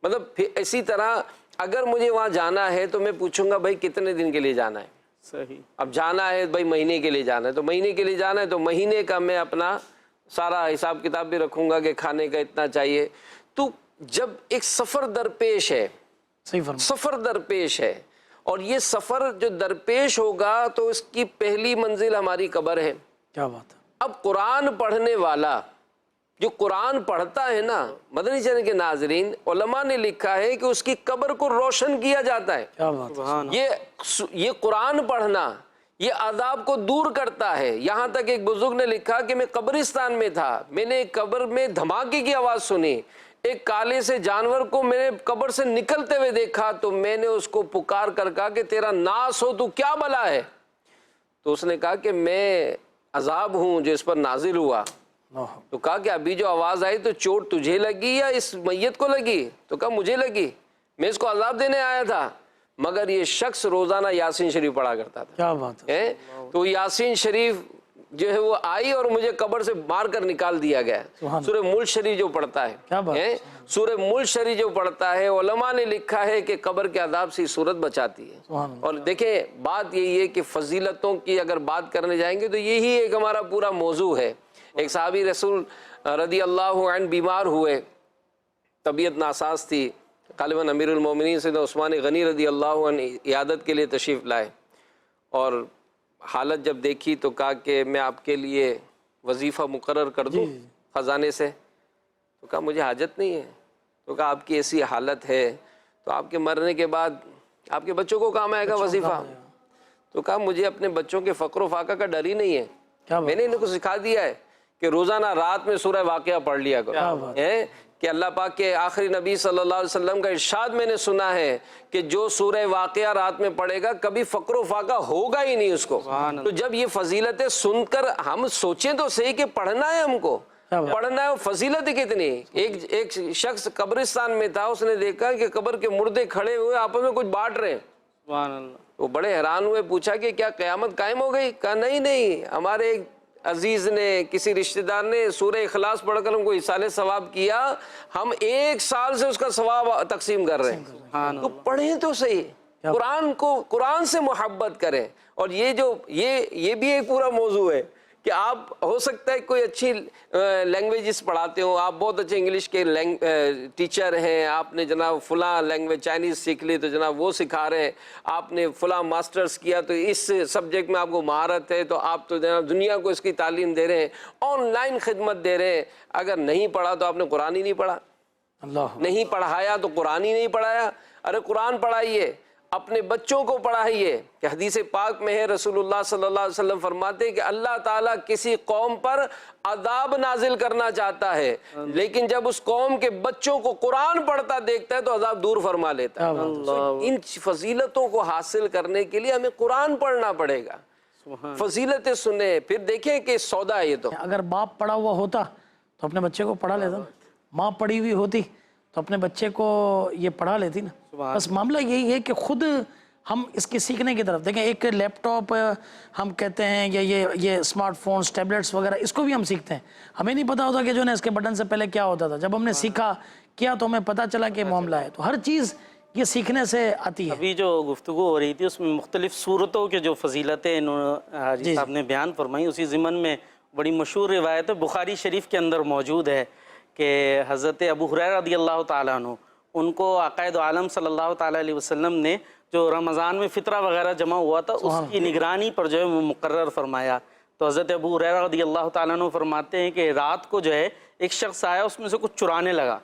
Speaker 2: مطلب پھر اسی طرح اگر مجھے وہاں جانا ہے تو میں پوچھوں گا بھائی کتنے دن کے لیے جانا ہے.
Speaker 3: صحیح.
Speaker 2: اب جانا ہے بھائی مہینے کے لیے جانا ہے تو مہینے کے لیے جانا ہے تو مہینے کا میں اپنا سارا حساب کتاب بھی رکھوں گا کہ کھانے کا اتنا چاہیے. تو جب ایک سفر درپیش ہے
Speaker 1: صحیح فرمایا
Speaker 2: سفر درپیش ہے اور یہ سفر جو درپیش ہوگا تو اس کی پہلی منزل ہماری قبر ہے.
Speaker 1: کیا بات ہے.
Speaker 2: اب قرآن پڑھنے والا جو قرآن پڑھتا ہے نا مدنی چینل کے ناظرین علماء نے لکھا ہے کہ اس کی قبر کو روشن کیا جاتا ہے.
Speaker 1: کیا بات ہے.
Speaker 2: یہ قرآن پڑھنا یہ عذاب کو دور کرتا ہے. یہاں تک ایک بزرگ نے لکھا کہ میں قبرستان میں تھا میں نے ایک قبر میں دھماکے کی آواز سنی ایک کالے سے جانور کو میں نے قبر سے نکلتے ہوئے دیکھا تو میں نے اس کو پکار کر کہا کہ تیرا ناس ہو تو کیا بلا ہے. تو اس نے کہا کہ میں عذاب ہوں جو اس پر نازل ہوا. تو کہا کہ ابھی جو آواز آئی تو چوٹ تجھے لگی یا اس میت کو لگی. تو کہا مجھے لگی میں اس کو عذاب دینے آیا تھا مگر یہ شخص روزانہ یاسین شریف پڑھا کرتا تھا.
Speaker 1: کیا بات ہے.
Speaker 2: تو یاسین شریف جو ہے وہ آئی اور مجھے قبر سے مار کر نکال دیا گیا. سورہ ملک شریف جو پڑھتا ہے، سورہ ملک شریف جو پڑھتا ہے، علماء نے لکھا ہے کہ قبر کے عذاب سے صورت بچاتی ہے. اور دیکھیں بات یہی ہے کہ فضیلتوں کی اگر بات کرنے جائیں گے تو یہی ایک ہمارا پورا موضوع ہے. ایک صحابی رسول رضی اللہ عنہ بیمار ہوئے، طبیعت ناساز تھی، غالباً امیر المومنین سیدنا عثمان غنی رضی اللہ عنہ عیادت کے لیے تشریف لائے، اور حالت جب دیکھی تو کہا کہ میں آپ کے لیے وظیفہ مقرر کر دوں خزانے سے. تو کہا مجھے حاجت نہیں ہے. تو کہا آپ کی ایسی حالت ہے تو آپ کے مرنے کے بعد آپ کے بچوں کو کام آئے گا وظیفہ. تو کہا مجھے اپنے بچوں کے فقر و فاقہ کا ڈر ہی نہیں ہے، میں نے ان کو سکھا دیا ہے کہ روزانہ رات میں سورہ واقعہ پڑھ لیا کرو. کہ اللہ پاک کے آخری نبی صلی اللہ علیہ وسلم کا ارشاد میں نے سنا ہے کہ جو سورہ واقعہ رات میں پڑھے گا کبھی فقر و فاقہ ہوگا ہی نہیں اس کو. تو جب یہ فضیلتیں سن کر ہم سوچیں تو صحیح کہ پڑھنا ہے، ہم کو پڑھنا ہے. فضیلت کتنی، ایک شخص قبرستان میں تھا، اس نے دیکھا کہ قبر کے مردے کھڑے ہوئے آپس میں کچھ بانٹ رہے ہیں. وہ بڑے حیران ہوئے، پوچھا کہ کیا قیامت قائم ہو گئی؟ کہا نہیں، ہمارے ایک عزیز نے، کسی رشتہ دار نے سورہ اخلاص پڑھ کر ہم کو ایصال ثواب کیا، ہم 1 سال سے اس کا ثواب تقسیم کر رہے ہیں. تو پڑھیں تو صحیح، قرآن سے محبت کریں. اور یہ بھی ایک پورا موضوع ہے کہ آپ ہو سکتا ہے کوئی اچھی لینگویجز پڑھاتے ہوں، آپ بہت اچھے انگلش کے ٹیچر ہیں، آپ نے جناب فلاں لینگویج چائنیز سیکھ لی تو جناب وہ سکھا رہے ہیں، آپ نے فلاں ماسٹرز کیا تو اس سبجیکٹ میں آپ کو مہارت ہے تو آپ تو جناب دنیا کو اس کی تعلیم دے رہے ہیں، آن لائن خدمت دے رہے ہیں. اگر نہیں پڑھا تو آپ نے قرآن ہی نہیں پڑھا. نہیں پڑھایا تو قرآن ہی نہیں پڑھایا. ارے قرآن پڑھائیے، اپنے بچوں کو پڑھائیے. کہ حدیث پاک میں ہے رسول اللہ صلی اللہ علیہ وسلم فرماتے ہیں کہ اللہ تعالیٰ کسی قوم پر عذاب نازل کرنا چاہتا ہے، لیکن جب اس قوم کے بچوں کو قرآن پڑھتا دیکھتا ہے تو عذاب دور فرما لیتا ہے. ان فضیلتوں کو حاصل کرنے کے لیے ہمیں قرآن پڑھنا پڑے گا، فضیلتیں سنیں، پھر دیکھیں کہ سودا ہے. یہ تو
Speaker 1: اگر باپ پڑھا ہوا ہوتا تو اپنے بچے کو پڑھا لیتا نا، ماں پڑھی ہوئی ہوتی تو اپنے بچے کو یہ پڑھا لیتی نا. بس معاملہ یہی ہے کہ خود ہم اس کے سیکھنے کی طرف دیکھیں. ایک لیپ ٹاپ ہم کہتے ہیں یا یہ اسمارٹ فونز، ٹیبلیٹس وغیرہ، اس کو بھی ہم سیکھتے ہیں. ہمیں نہیں پتا ہوتا کہ جو ہے اس کے بٹن سے پہلے کیا ہوتا تھا. جب ہم نے سیکھا کیا تو ہمیں پتا چلا کہ معاملہ ہے. تو ہر چیز یہ سیکھنے سے آتی ہے.
Speaker 3: ابھی جو گفتگو ہو رہی تھی اس میں مختلف صورتوں کے جو فضیلتیں حاجی صاحب نے بیان فرمائی، اسی ضمن میں بڑی مشہور روایت بخاری شریف کے اندر موجود ہے کہ حضرت ابو ہریرہ رضی اللہ تعالیٰ عنہ، ان کو عقائد عالم صلی اللہ تعالیٰ علیہ وسلم نے جو رمضان میں فطرہ وغیرہ جمع ہوا تھا اس کی نگرانی پر جو ہے وہ مقرر فرمایا. تو حضرت ابو ہریرہ رضی اللہ تعالیٰ عنہ فرماتے ہیں کہ رات کو جو ہے ایک شخص آیا، اس میں سے کچھ چرانے لگا.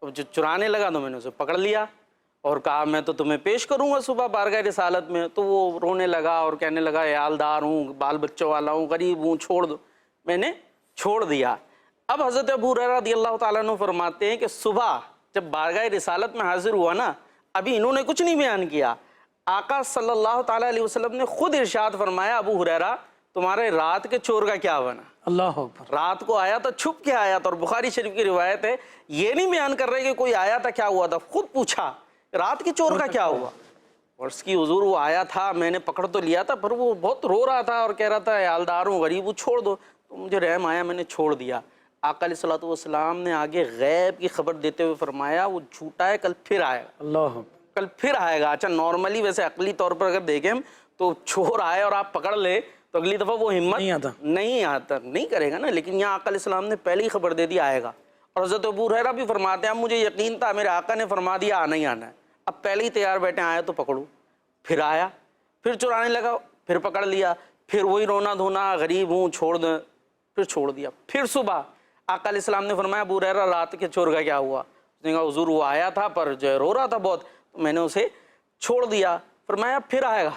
Speaker 3: جو چرانے لگا تو میں نے اسے پکڑ لیا اور کہا میں تو تمہیں پیش کروں گا صبح بارگاہ رسالت میں. تو وہ رونے لگا اور کہنے لگا عیالدار ہوں، بال بچوں والا ہوں، غریب ہوں، چھوڑ دو. میں نے چھوڑ دیا. اب حضرت ابو ہریرہ رضی اللہ تعالیٰ عنہ فرماتے ہیں کہ صبح جب بارگاہ رسالت میں حاضر ہوا نا، ابھی انہوں نے کچھ نہیں بیان کیا، آقا صلی اللہ تعالیٰ علیہ وسلم نے خود ارشاد فرمایا ابو ہریرہ تمہارے رات کے چور کا کیا بنا؟
Speaker 1: اللہ اکبر.
Speaker 3: رات کو آیا تھا، چھپ کے آیا تھا. اور بخاری شریف کی روایت ہے، یہ نہیں بیان کر رہے کہ کوئی آیا تھا کیا ہوا تھا، خود پوچھا رات کے چور کا کیا ہوا. اور اس کی حضور وہ آیا تھا، میں نے پکڑ تو لیا تھا پر وہ بہت رو رہا تھا اور کہہ رہا تھا عیالدار ہوں، غریب ہوں، چھوڑ دو. تو مجھے رحم آیا، میں نے چھوڑ دیا. آقا علیہ الصلوۃ والسلام نے آگے غیب کی خبر دیتے ہوئے فرمایا وہ جھوٹا ہے، کل پھر آئے گا.
Speaker 1: اللہ
Speaker 3: کل پھر آئے گا. اچھا نارملی ویسے عقلی طور پر اگر دیکھیں تو چور آئے اور آپ پکڑ لے تو اگلی دفعہ وہ ہمت نہیں کرے گا نا. لیکن یہاں آقا علیہ السلام نے پہلے ہی خبر دے دی آئے گا. اور حضرت ابو ہریرہ بھی فرماتے ہیں مجھے یقین تھا، میرے آقا نے فرما دیا آنا ہی آنا ہے، اب پہلے ہی تیار بیٹھے، آیا تو پکڑو. پھر آیا، پھر چرانے لگا، پھر پکڑ لیا، پھر وہی رونا دھونا غریب ہوں چھوڑ دیں، پھر چھوڑ دیا. پھر صبح آقا علیہ السلام نے فرمایا ابو ہریرہ رات کے چور کا کیا ہوا؟ اس نے کہا حضور وہ آیا تھا پر جو ہے رو رہا تھا بہت، تو میں نے اسے چھوڑ دیا. فرمایا پھر آئے گا.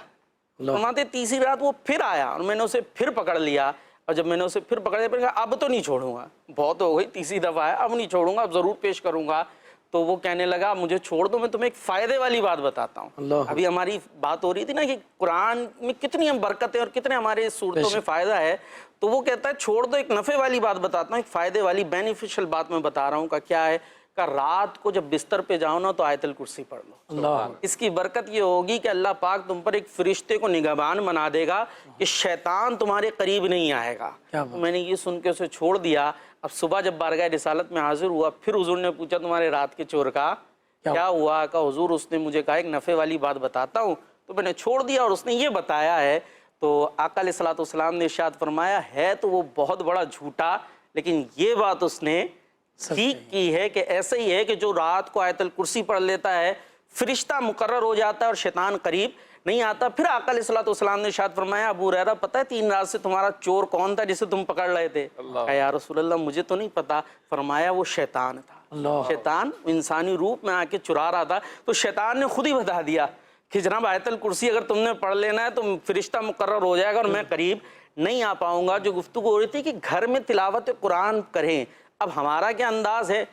Speaker 3: فرماتے تیسری رات وہ پھر آیا اور میں نے اسے پھر پکڑ لیا. اور جب میں نے اسے پھر پکڑ لیا پھر کہا اب تو نہیں چھوڑوں گا، بہت ہو گئی، تیسری دفعہ ہے، اب نہیں چھوڑوں گا، اب ضرور پیش کروں گا. تو وہ کہنے لگا مجھے چھوڑ دو، میں تمہیں ایک فائدے والی بات بتاتا ہوں. ابھی ہماری بات ہو رہی تھی نا کہ قرآن میں کتنی ہم برکتیں اور کتنے ہمارے صورتوں میں فائدہ ہے. تو وہ کہتا ہے چھوڑ دو، ایک نفع والی بات بتاتا ہوں، ایک فائدے والی بینیفیشل بات میں بتا رہا ہوں. کہ کیا ہے؟ کہ رات کو جب بستر پہ جاؤ نا تو آیت الکرسی پڑھ لو.
Speaker 1: اللہ
Speaker 3: اس کی برکت یہ ہوگی کہ اللہ پاک تم پر ایک فرشتے کو نگہبان بنا دے گا کہ شیطان تمہارے قریب نہیں آئے گا.
Speaker 1: کیا بات.
Speaker 3: میں نے یہ سن کے اسے چھوڑ دیا. اب صبح جب بارگاہ رسالت میں حاضر ہوا پھر حضور نے پوچھا تمہارے رات کے چور کا کیا ہوا؟ کہ حضور اس نے مجھے کہا ایک نفع والی بات بتاتا ہوں. تو میں نے چھوڑ دیا اور اس نے یہ بتایا ہے. تو آقا علیہ الصلوۃ والسلام نے ارشاد فرمایا ہے تو وہ بہت بڑا جھوٹا، لیکن یہ بات اس نے ٹھیک کی ہے کہ ایسا ہی ہے کہ جو رات کو آیت الکرسی پڑھ لیتا ہے فرشتہ مقرر ہو جاتا ہے اور شیطان قریب نہیں آتا. پھر آقا علیہ الصلوۃ والسلام نے ارشاد فرمایا ابو ہریرہ پتہ ہے 3 رات سے تمہارا چور کون تھا جسے تم پکڑ رہے تھے؟ کہا یا رسول اللہ مجھے تو نہیں پتا. فرمایا وہ شیطان تھا. شیطان انسانی روپ میں آ کے چرا رہا تھا. تو شیطان نے خود ہی بتا دیا کہ جناب آیت الکرسی اگر تم نے پڑھ لینا ہے تو فرشتہ مقرر ہو جائے گا اور میں قریب نہیں آ پاؤں گا. جو گفتگو ہو رہی تھی کہ گھر میں تلاوت قرآن کریں. اب ہمارا کیا انداز ہے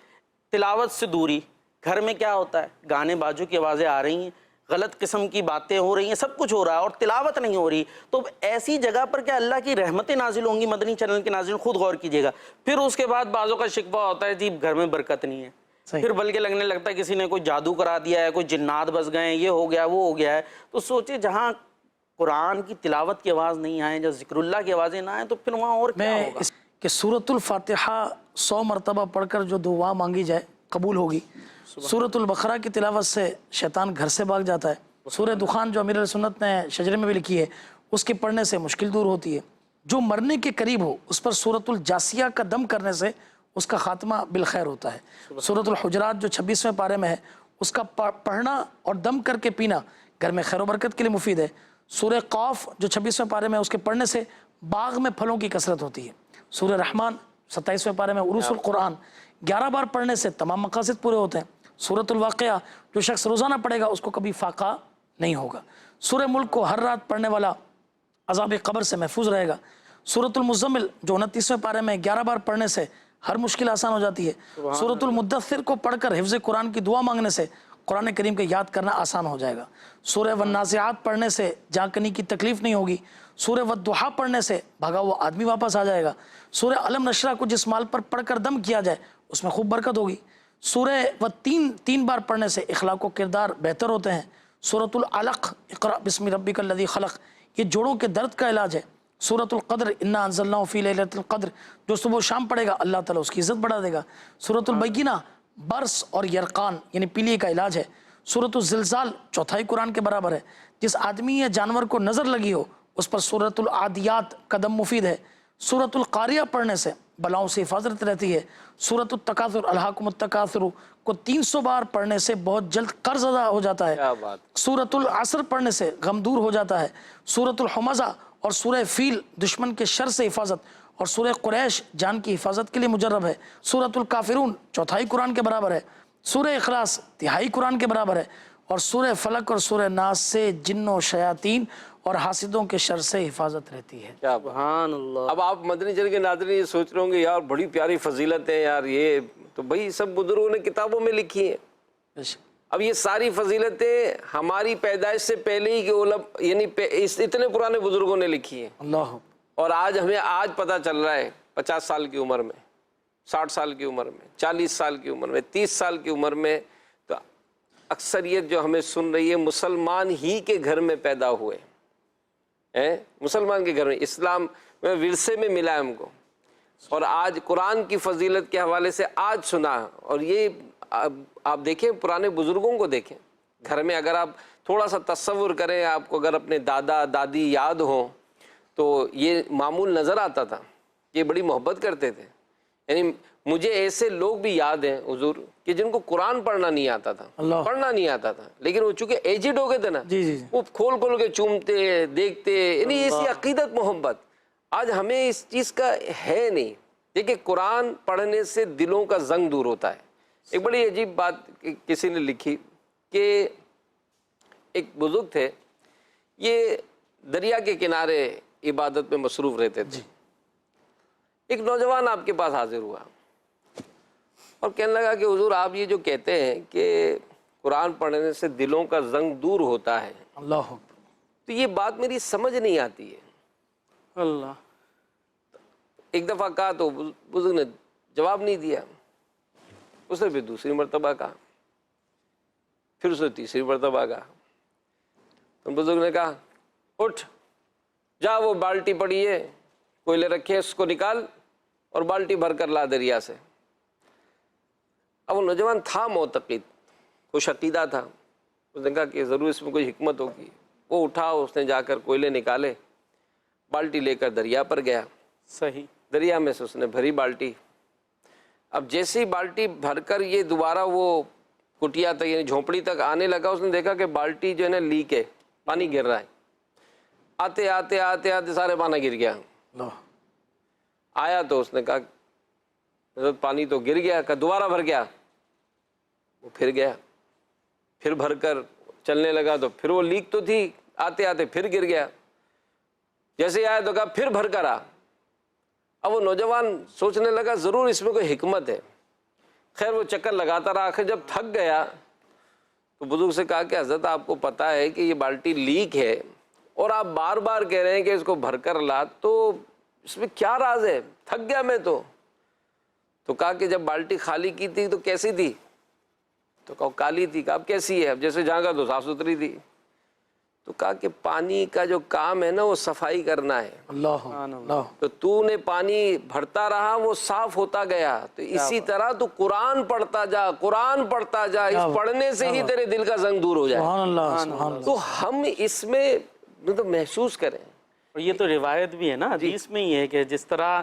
Speaker 3: تلاوت سے دوری. گھر میں کیا ہوتا ہے گانے باجوں کی آوازیں آ رہی ہیں، غلط قسم کی باتیں ہو رہی ہیں، سب کچھ ہو رہا ہے اور تلاوت نہیں ہو رہی. تو ایسی جگہ پر کیا اللہ کی رحمتیں نازل ہوں گی؟ مدنی چینل کے ناظرین خود غور کیجیے گا. پھر اس کے بعد بعضوں کا شکوہ ہوتا ہے جی گھر میں برکت نہیں ہے. پھر بلکہ لگنے لگتا ہے کسی نے کوئی جادو کرا دیا ہے، کوئی جنات بس گئے ہیں، یہ ہو گیا وہ ہو گیا ہے. تو سوچے جہاں قرآن کی تلاوت کی آواز نہیں آئے، جہاں ذکر اللہ کی آوازیں نہ آئیں تو پھر وہاں اور کیا ہوگا؟
Speaker 1: کہ سورۃ الفاتحہ 100 مرتبہ پڑھ کر جو دعا مانگی جائے قبول ہوگی. سورۃ البقرہ کی تلاوت سے شیطان گھر سے بھاگ جاتا ہے. سورہ دخان جو امیر سنت نے شجرے میں بھی لکھی ہے اس کے پڑھنے سے مشکل دور ہوتی ہے. جو مرنے کے قریب ہو اس پر سورۃ الجاسیہ کا دم کرنے سے اس کا خاتمہ بالخیر ہوتا ہے. سورۃ الحجرات جو 26ویں پارے میں ہے اس کا پڑھنا اور دم کر کے پینا گھر میں خیر و برکت کے لیے مفید ہے. سورہ قاف جو 26ویں پارے میں ہے اس کے پڑھنے سے باغ میں پھلوں کی کثرت ہوتی ہے. سورہ رحمان 27ویں پارے میں عروس القرآن 11 بار پڑھنے سے تمام مقاصد پورے ہوتے ہیں. سورۃ الواقعہ جو شخص روزانہ پڑھے گا اس کو کبھی فاقہ نہیں ہوگا. سورہ ملک کو ہر رات پڑھنے والا عذاب قبر سے محفوظ رہے گا. سورۃ المزمل جو 29ویں پارے میں 11 بار پڑھنے سے ہر مشکل آسان ہو جاتی ہے. سورۃ المدثر کو پڑھ کر حفظ قرآن کی دعا مانگنے سے قرآن کریم کے یاد کرنا آسان ہو جائے گا. سورہ والنازعات پڑھنے سے جان کنی کی تکلیف نہیں ہوگی. سورہ والضحیٰ پڑھنے سے بھاگا ہوا آدمی واپس آ جائے گا. سورہ علم نشرہ کو جس مال پر پڑھ کر دم کیا جائے اس میں خوب برکت ہوگی. سورہ تین بار پڑھنے سے اخلاق و کردار بہتر ہوتے ہیں. سورۃ العلق اقرأ بسم ربک الذی خلق یہ جوڑوں کے درد کا علاج ہے. سورۃ القدر انا انزلناہ فی لیلۃ القدر جو صبح و شام پڑھے گا اللہ تعالیٰ اس کی عزت بڑھا دے گا. سورۃ البینہ برس اور یرقان یعنی پیلیے کا علاج ہے. سورۃ الزلزال چوتھائی قرآن کے برابر ہے. جس آدمی یا جانور کو نظر لگی ہو اس پر سورۃ العادیات قدم مفید ہے. سورۃ القاریہ پڑھنے سے بلاؤں سے حفاظت رہتی ہے. سورۃ التکاثر الہاکم التکاثر کو 300 بار پڑھنے سے بہت جلد قرض ادا ہو جاتا ہے. سورۃ العصر پڑھنے سے غم دور ہو جاتا ہے. سورۃ الحمزہ اور سورہ فیل دشمن کے شر سے حفاظت اور سورہ قریش جان کی حفاظت کے لیے مجرب ہے. سورۃ الکافرون چوتھائی قرآن کے برابر ہے. سورہ اخلاص تہائی قرآن کے برابر ہے. اور سورہ فلق اور سورہ ناس سے جن و شیاطین اور حاسدوں کے شر سے حفاظت رہتی ہے.
Speaker 3: سبحان اللہ.
Speaker 2: اب آپ مدنی چینل کے ناظرین یہ سوچ رہے ہوں گے یار بڑی پیاری فضیلت ہے یار، یہ تو بھائی سب بزرگوں نے کتابوں میں لکھی ہیں. اب یہ ساری فضیلتیں ہماری پیدائش سے پہلے ہی کے یعنی اتنے پرانے بزرگوں نے لکھی ہیں.
Speaker 1: اللہ. اور
Speaker 2: آج ہمیں پتہ چل رہا ہے 50 سال کی عمر میں، 60 سال کی عمر میں، 40 سال کی عمر میں، 30 سال کی عمر میں. تو اکثریت جو ہمیں سن رہی ہے مسلمان ہی کے گھر میں پیدا ہوئے ہیں، مسلمان کے گھر میں اسلام میں ورثے میں ملا ہے ہم کو. اور آج قرآن کی فضیلت کے حوالے سے آج سنا. اور یہ آپ دیکھیں پرانے بزرگوں کو دیکھیں گھر میں، اگر آپ تھوڑا سا تصور کریں، آپ کو اگر اپنے دادا دادی یاد ہوں تو یہ معمول نظر آتا تھا. یہ بڑی محبت کرتے تھے. یعنی مجھے ایسے لوگ بھی یاد ہیں حضور کہ جن کو قرآن پڑھنا نہیں آتا تھا، پڑھنا نہیں آتا تھا، لیکن وہ چونکہ ایجڈ ہو گئے تھے نا وہ کھول کھول کے چومتے دیکھتے. یعنی ایسی عقیدت محبت آج ہمیں اس چیز کا ہے نہیں. دیکھیں قرآن پڑھنے سے دلوں کا زنگ دور ہوتا ہے. ایک بڑی عجیب بات کسی نے لکھی کہ ایک بزرگ تھے، یہ دریا کے کنارے عبادت میں مصروف رہتے تھے. ایک نوجوان آپ کے پاس حاضر ہوا اور کہنے لگا کہ حضور آپ یہ جو کہتے ہیں کہ قرآن پڑھنے سے دلوں کا زنگ دور ہوتا ہے،
Speaker 1: اللہ،
Speaker 2: تو یہ بات میری سمجھ نہیں آتی ہے.
Speaker 3: اللہ.
Speaker 2: ایک دفعہ کہا تو بزرگ نے جواب نہیں دیا. اس نے پھر دوسری مرتبہ کہا، پھر اس نے تیسری مرتبہ کہا، تو بزرگ نے کہا اٹھ جا، وہ بالٹی پڑی ہے کوئلے رکھے اس کو نکال اور بالٹی بھر کر لا دریا سے۔ اب وہ نوجوان تھا معتقد، خوش عقیدہ تھا، اس نے کہا کہ ضرور اس میں کوئی حکمت ہوگی۔ وہ اٹھا، اس نے جا کر کوئلے نکالے، بالٹی لے کر دریا پر گیا،
Speaker 3: صحیح،
Speaker 2: دریا میں سے اس نے بھری بالٹی۔ اب جیسے ہی بالٹی بھر کر یہ دوبارہ وہ کٹیا تک یعنی جھونپڑی تک آنے لگا، اس نے دیکھا کہ بالٹی جو ہے نا لیک ہے، پانی گر رہا ہے۔ آتے آتے آتے آتے سارے پانی گر گیا۔
Speaker 1: اللہ،
Speaker 2: آیا تو اس نے کہا حضرت پانی تو گر گیا، کہ دوبارہ بھر گیا؟ وہ پھر گیا، پھر بھر کر چلنے لگا تو پھر وہ لیک تو تھی، آتے آتے پھر گر گیا۔ جیسے ہی آیا تو کہا پھر بھر کر آ۔ اب وہ نوجوان سوچنے لگا ضرور اس میں کوئی حکمت ہے۔ خیر وہ چکر لگاتا رہا، آخر جب تھک گیا تو بزرگ سے کہا کہ حضرت آپ کو پتہ ہے کہ یہ بالٹی لیک ہے اور آپ بار بار کہہ رہے ہیں کہ اس کو بھر کر لا، تو اس میں کیا راز ہے؟ تھک گیا میں تو کہا کہ جب بالٹی خالی کی تھی تو کیسی تھی؟ تو کہا کالی تھی۔ کہا اب کیسی ہے؟ اب جیسے جھانکا تو صاف ستھری تھی۔ تو کہا کہ پانی کا جو کام ہے نا وہ صفائی کرنا ہے،
Speaker 1: اللہ، اللہ،
Speaker 2: تو تو نے پانی بھرتا رہا وہ صاف ہوتا گیا، تو اسی طرح تو قرآن پڑھتا جا، قرآن پڑھتا جا، اس پڑھنے سے ہی تیرے دل کا زنگ دور ہو جائے۔
Speaker 1: سبحان اللہ، سبحان اللہ۔
Speaker 2: تو ہم اس میں تو محسوس کریں۔
Speaker 3: اور یہ تو روایت بھی ہے نا، حدیث میں ہی ہے کہ جس طرح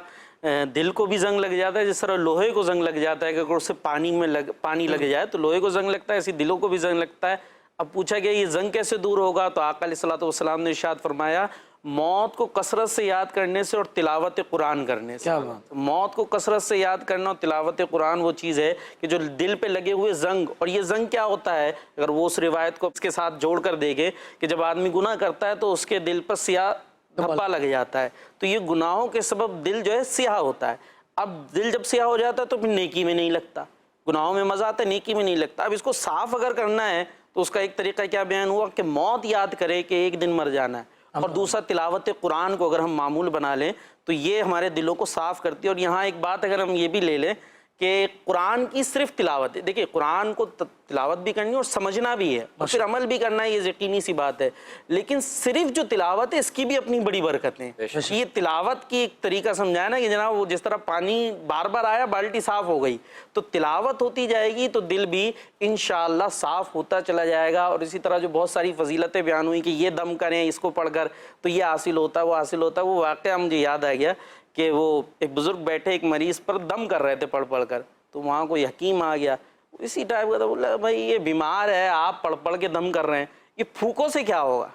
Speaker 3: دل کو بھی زنگ لگ جاتا ہے، جس طرح لوہے کو زنگ لگ جاتا ہے کہ اگر اس سے پانی لگ جائے تو لوہے کو زنگ لگتا ہے، اسی دلوں کو بھی زنگ لگتا ہے۔ اب پوچھا گیا یہ زنگ کیسے دور ہوگا؟ تو آقا علیہ الصلوۃ والسلام نے ارشاد فرمایا موت کو کثرت سے یاد کرنے سے اور تلاوت قرآن کرنے سے۔
Speaker 1: کیا بات!
Speaker 3: موت کو کثرت سے یاد کرنا اور تلاوت قرآن وہ چیز ہے کہ جو دل پہ لگے ہوئے زنگ، اور یہ زنگ کیا ہوتا ہے اگر وہ اس روایت کو اس کے ساتھ جوڑ کر دیکھے کہ جب آدمی گناہ کرتا ہے تو اس کے دل پر سیاہ دھبا لگ جاتا ہے، تو یہ گناہوں کے سبب دل جو ہے سیاہ ہوتا ہے۔ اب دل جب سیاہ ہو جاتا ہے تو پھر نیکی میں نہیں لگتا، گناہوں میں مزہ آتا ہے، نیکی میں نہیں لگتا۔ اب اس کو صاف اگر کرنا ہے تو اس کا ایک طریقہ کیا بیان ہوا کہ موت یاد کرے کہ ایک دن مر جانا ہے، اور دوسرا تلاوت قرآن کو اگر ہم معمول بنا لیں تو یہ ہمارے دلوں کو صاف کرتی ہے۔ اور یہاں ایک بات اگر ہم یہ بھی لے لیں کہ قرآن کی صرف تلاوت ہے، دیکھیے قرآن کو تلاوت بھی کرنی ہے اور سمجھنا بھی ہے اور پھر عمل بھی کرنا ہے، یہ یقینی سی بات ہے، لیکن صرف جو تلاوت ہے اس کی بھی اپنی بڑی برکتیں ہیں۔ یہ تلاوت کی ایک طریقہ سمجھایا نا کہ جناب وہ جس طرح پانی بار بار آیا بالٹی صاف ہو گئی، تو تلاوت ہوتی جائے گی تو دل بھی انشاءاللہ صاف ہوتا چلا جائے گا۔ اور اسی طرح جو بہت ساری فضیلتیں بیان ہوئی کہ یہ دم کریں اس کو پڑھ کر تو یہ حاصل ہوتا ہے، وہ حاصل ہوتا ہے۔ وہ واقعہ مجھے یاد آ گیا کہ وہ ایک بزرگ بیٹھے ایک مریض پر دم کر رہے تھے پڑھ پڑھ کر، تو وہاں کوئی حکیم آ گیا اسی ٹائپ کا تھا، بولا بھائی یہ بیمار ہے آپ پڑھ پڑھ کے دم کر رہے ہیں، یہ پھوکوں سے کیا ہوگا؟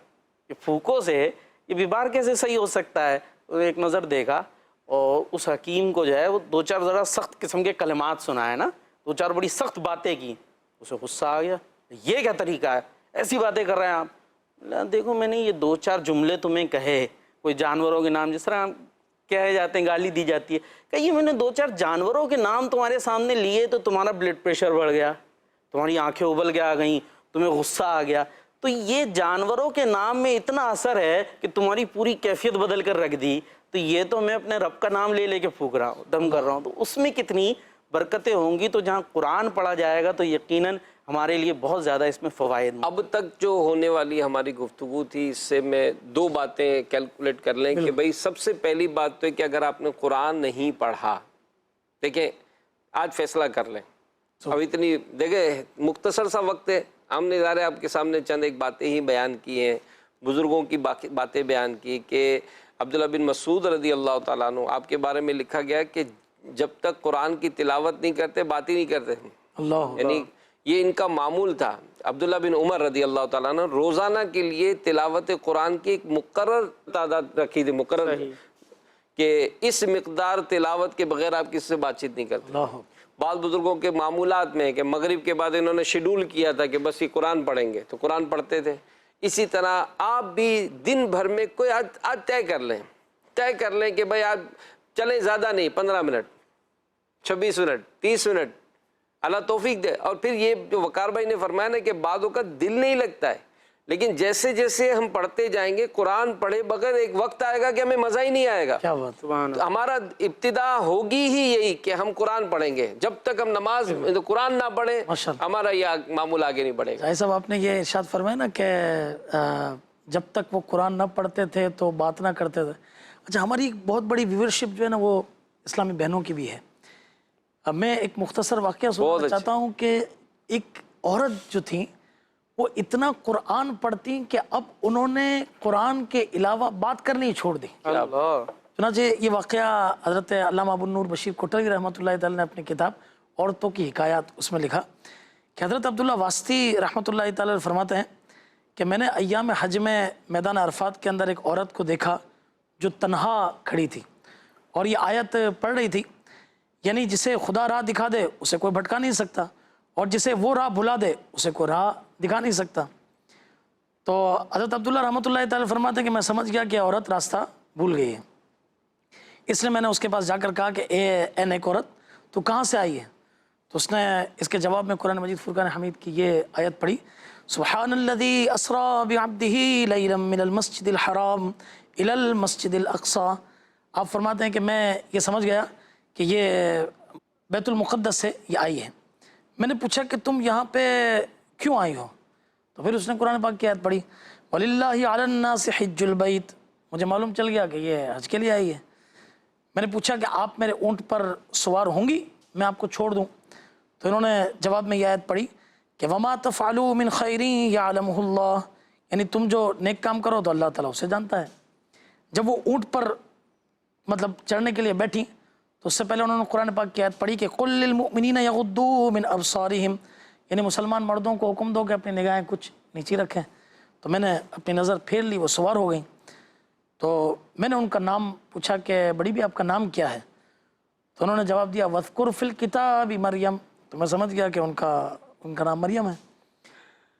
Speaker 3: یہ پھوکوں سے یہ بیمار کیسے صحیح ہو سکتا ہے؟ ایک نظر دیکھا اور اس حکیم کو جو ہے وہ دو چار ذرا سخت قسم کے کلمات سنائے نا، دو چار بڑی سخت باتیں کی، اسے غصہ آ گیا، یہ کیا طریقہ ہے، ایسی باتیں کر رہے ہیں آپ؟ دیکھو میں نے یہ دو چار جملے تمہیں کہے، کوئی جانوروں کے نام جس طرح کہے جاتے ہیں، گالی دی جاتی ہے، کہ یہ میں نے دو چار جانوروں کے نام تمہارے سامنے لیے تو تمہارا بلڈ پریشر بڑھ گیا، تمہاری آنکھیں ابل کے آ گئیں، تمہیں غصہ آ گیا۔ تو یہ جانوروں کے نام میں اتنا اثر ہے کہ تمہاری پوری کیفیت بدل کر رکھ دی، تو یہ تو میں اپنے رب کا نام لے لے کے پھونک رہا ہوں، دم کر رہا ہوں، تو اس میں کتنی برکتیں ہوں گی۔ تو جہاں قرآن پڑھا جائے گا تو یقیناً ہمارے لیے بہت زیادہ اس میں فوائد۔
Speaker 2: اب تک جو ہونے والی ہماری گفتگو تھی اس سے میں دو باتیں کیلکولیٹ کر لیں کہ بھئی سب سے پہلی بات تو ہے کہ اگر آپ نے قرآن نہیں پڑھا، دیکھیں آج فیصلہ کر لیں، اب اتنی دیکھیں مختصر سا وقت ہے، ہم نے ظاہر آپ کے سامنے چند ایک باتیں ہی بیان کی ہیں، بزرگوں کی باتیں بیان کی کہ عبداللہ بن مسعود رضی اللہ تعالیٰ عنہ آپ کے بارے میں لکھا گیا کہ جب تک قرآن کی تلاوت نہیں کرتے بات ہی نہیں کرتے،
Speaker 1: اللہ،
Speaker 2: یعنی یہ ان کا معمول تھا۔ عبداللہ بن عمر رضی اللہ تعالیٰ عنہ روزانہ کے لیے تلاوت قرآن کی ایک مقرر تعداد رکھی تھی، مقرر کہ اس مقدار تلاوت کے بغیر آپ کس سے بات چیت نہیں کرتے۔
Speaker 1: اللہ،
Speaker 2: بعض بزرگوں کے معمولات میں ہے کہ مغرب کے بعد انہوں نے شیڈول کیا تھا کہ بس یہ قرآن پڑھیں گے تو قرآن پڑھتے تھے۔ اسی طرح آپ بھی دن بھر میں کوئی آج طے کر لیں کہ بھائی آج چلیں زیادہ نہیں 15 منٹ 26 منٹ 30 منٹ، اللہ توفیق دے۔ اور پھر یہ جو وقار بھائی نے فرمایا نا کہ بعضوں کا دل نہیں لگتا ہے، لیکن جیسے جیسے ہم پڑھتے جائیں گے قرآن پڑھے بغیر ایک وقت آئے گا کہ ہمیں مزہ ہی نہیں آئے گا.
Speaker 1: کیا بات.
Speaker 2: تو ہمارا ابتدا ہوگی ہی یہی کہ ہم قرآن پڑھیں گے. جب تک ہم نماز قرآن نہ پڑھیں ہمارا یہ معمول آگے نہیں بڑھے گا.
Speaker 1: بھائی صاحب آپ نے یہ ارشاد فرمایا نا کہ جب تک وہ قرآن نہ پڑھتے تھے تو بات نہ کرتے تھے. اچھا ہماری ایک بہت بڑی ویورشپ جو ہے نا وہ اسلامی بہنوں کی بھی ہے. اب میں ایک مختصر واقعہ سنانا چاہتا ہوں کہ ایک عورت جو تھیں وہ اتنا قرآن پڑھتی کہ اب انہوں نے قرآن کے علاوہ بات کرنی چھوڑ دی. چنانچہ یہ واقعہ حضرت علامہ ابو النور بشیر کوٹلوی رحمۃ اللہ تعالی نے اپنی کتاب عورتوں کی حکایات اس میں لکھا کہ حضرت عبداللہ واسطی رحمۃ اللہ تعالی فرماتے ہیں کہ میں نے ایام حج میں میدان عرفات کے اندر ایک عورت کو دیکھا جو تنہا کھڑی تھی اور یہ آیت پڑھ رہی تھی، یعنی جسے خدا راہ دکھا دے اسے کوئی بھٹکا نہیں سکتا اور جسے وہ راہ بھلا دے اسے کوئی راہ دکھا نہیں سکتا. تو حضرت عبداللہ رحمۃ اللہ تعالی فرماتے ہیں کہ میں سمجھ گیا کہ عورت راستہ بھول گئی ہے. اس لیے میں نے اس کے پاس جا کر کہا کہ اے نیک عورت تو کہاں سے آئی ہے؟ تو اس نے اس کے جواب میں قرآن مجید فرقان حمید کی یہ آیت پڑھی، سبحان الذی اسری بعبدہ لیلا من المسجد الحرام الی المسجد الاقصی. آپ فرماتے ہیں کہ میں یہ سمجھ گیا کہ یہ بیت المقدس سے یہ آئی ہے. میں نے پوچھا کہ تم یہاں پہ کیوں آئی ہو؟ تو پھر اس نے قرآن پاک کی آیت پڑھی، وَلِلَّهِ عَلَى النَّاسِ حِجُّ الْبَيْتِ. مجھے معلوم چل گیا کہ یہ حج کے لیے آئی ہے. میں نے پوچھا کہ آپ میرے اونٹ پر سوار ہوں گی، میں آپ کو چھوڑ دوں؟ تو انہوں نے جواب میں یہ آیت پڑھی کہ وَمَا تَفْعَلُوا مِنْ خَيْرٍ يَعْلَمُهُ اللَّهُ، یعنی تم جو نیک کام کرو تو اللہ تعالیٰ اسے جانتا ہے. جب وہ اونٹ پر مطلب چڑھنے کے لیے بیٹھی تو اس سے پہلے انہوں نے قرآن پاک کی آیت پڑھی کہ قُلْ لِلْمُؤْمِنِينَ يَغُضُّوا مِنْ أَبْصَارِهِمْ، یعنی مسلمان مردوں کو حکم دو کہ اپنی نگاہیں کچھ نیچی رکھیں. تو میں نے اپنی نظر پھیر لی، وہ سوار ہو گئیں. تو میں نے ان کا نام پوچھا کہ بڑی بھی آپ کا نام کیا ہے؟ تو انہوں نے جواب دیا وَاذْكُرْ فِي الْكِتَابِ مریم. تو میں سمجھ گیا کہ ان کا نام مریم ہے.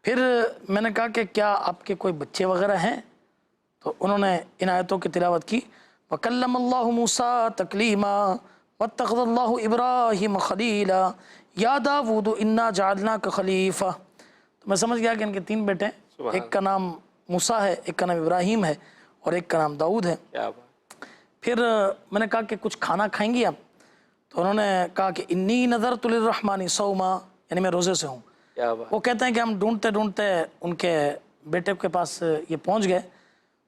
Speaker 1: پھر میں نے کہا کہ کیا آپ کے کوئی بچے وغیرہ ہیں؟ تو انہوں نے ان آیتوں کی تلاوت کی، وَكَلَّمَ اللَّهُ مُوسَىٰ تَكْلِيمًا وَاتَّخَذَ اللَّهُ إِبْرَاهِيمَ خَلِيلًا يَا دَاوُودُ إِنَّا جَعَلْنَاكَ خَلِيفَةً. تو میں سمجھ گیا کہ ان کے تین بیٹے ہیں، ایک کا نام موسیٰ ہے، ایک کا نام ابراہیم ہے اور ایک کا نام داؤد ہے. پھر میں نے کہا کہ کچھ کھانا کھائیں گی آپ؟ تو انہوں نے کہا کہ انی نذرت للرحمن صوما، یعنی میں روزے سے ہوں. وہ کہتے ہیں کہ ہم ڈھونڈتے ڈھونڈتے ان کے بیٹے کے پاس یہ پہنچ گئے.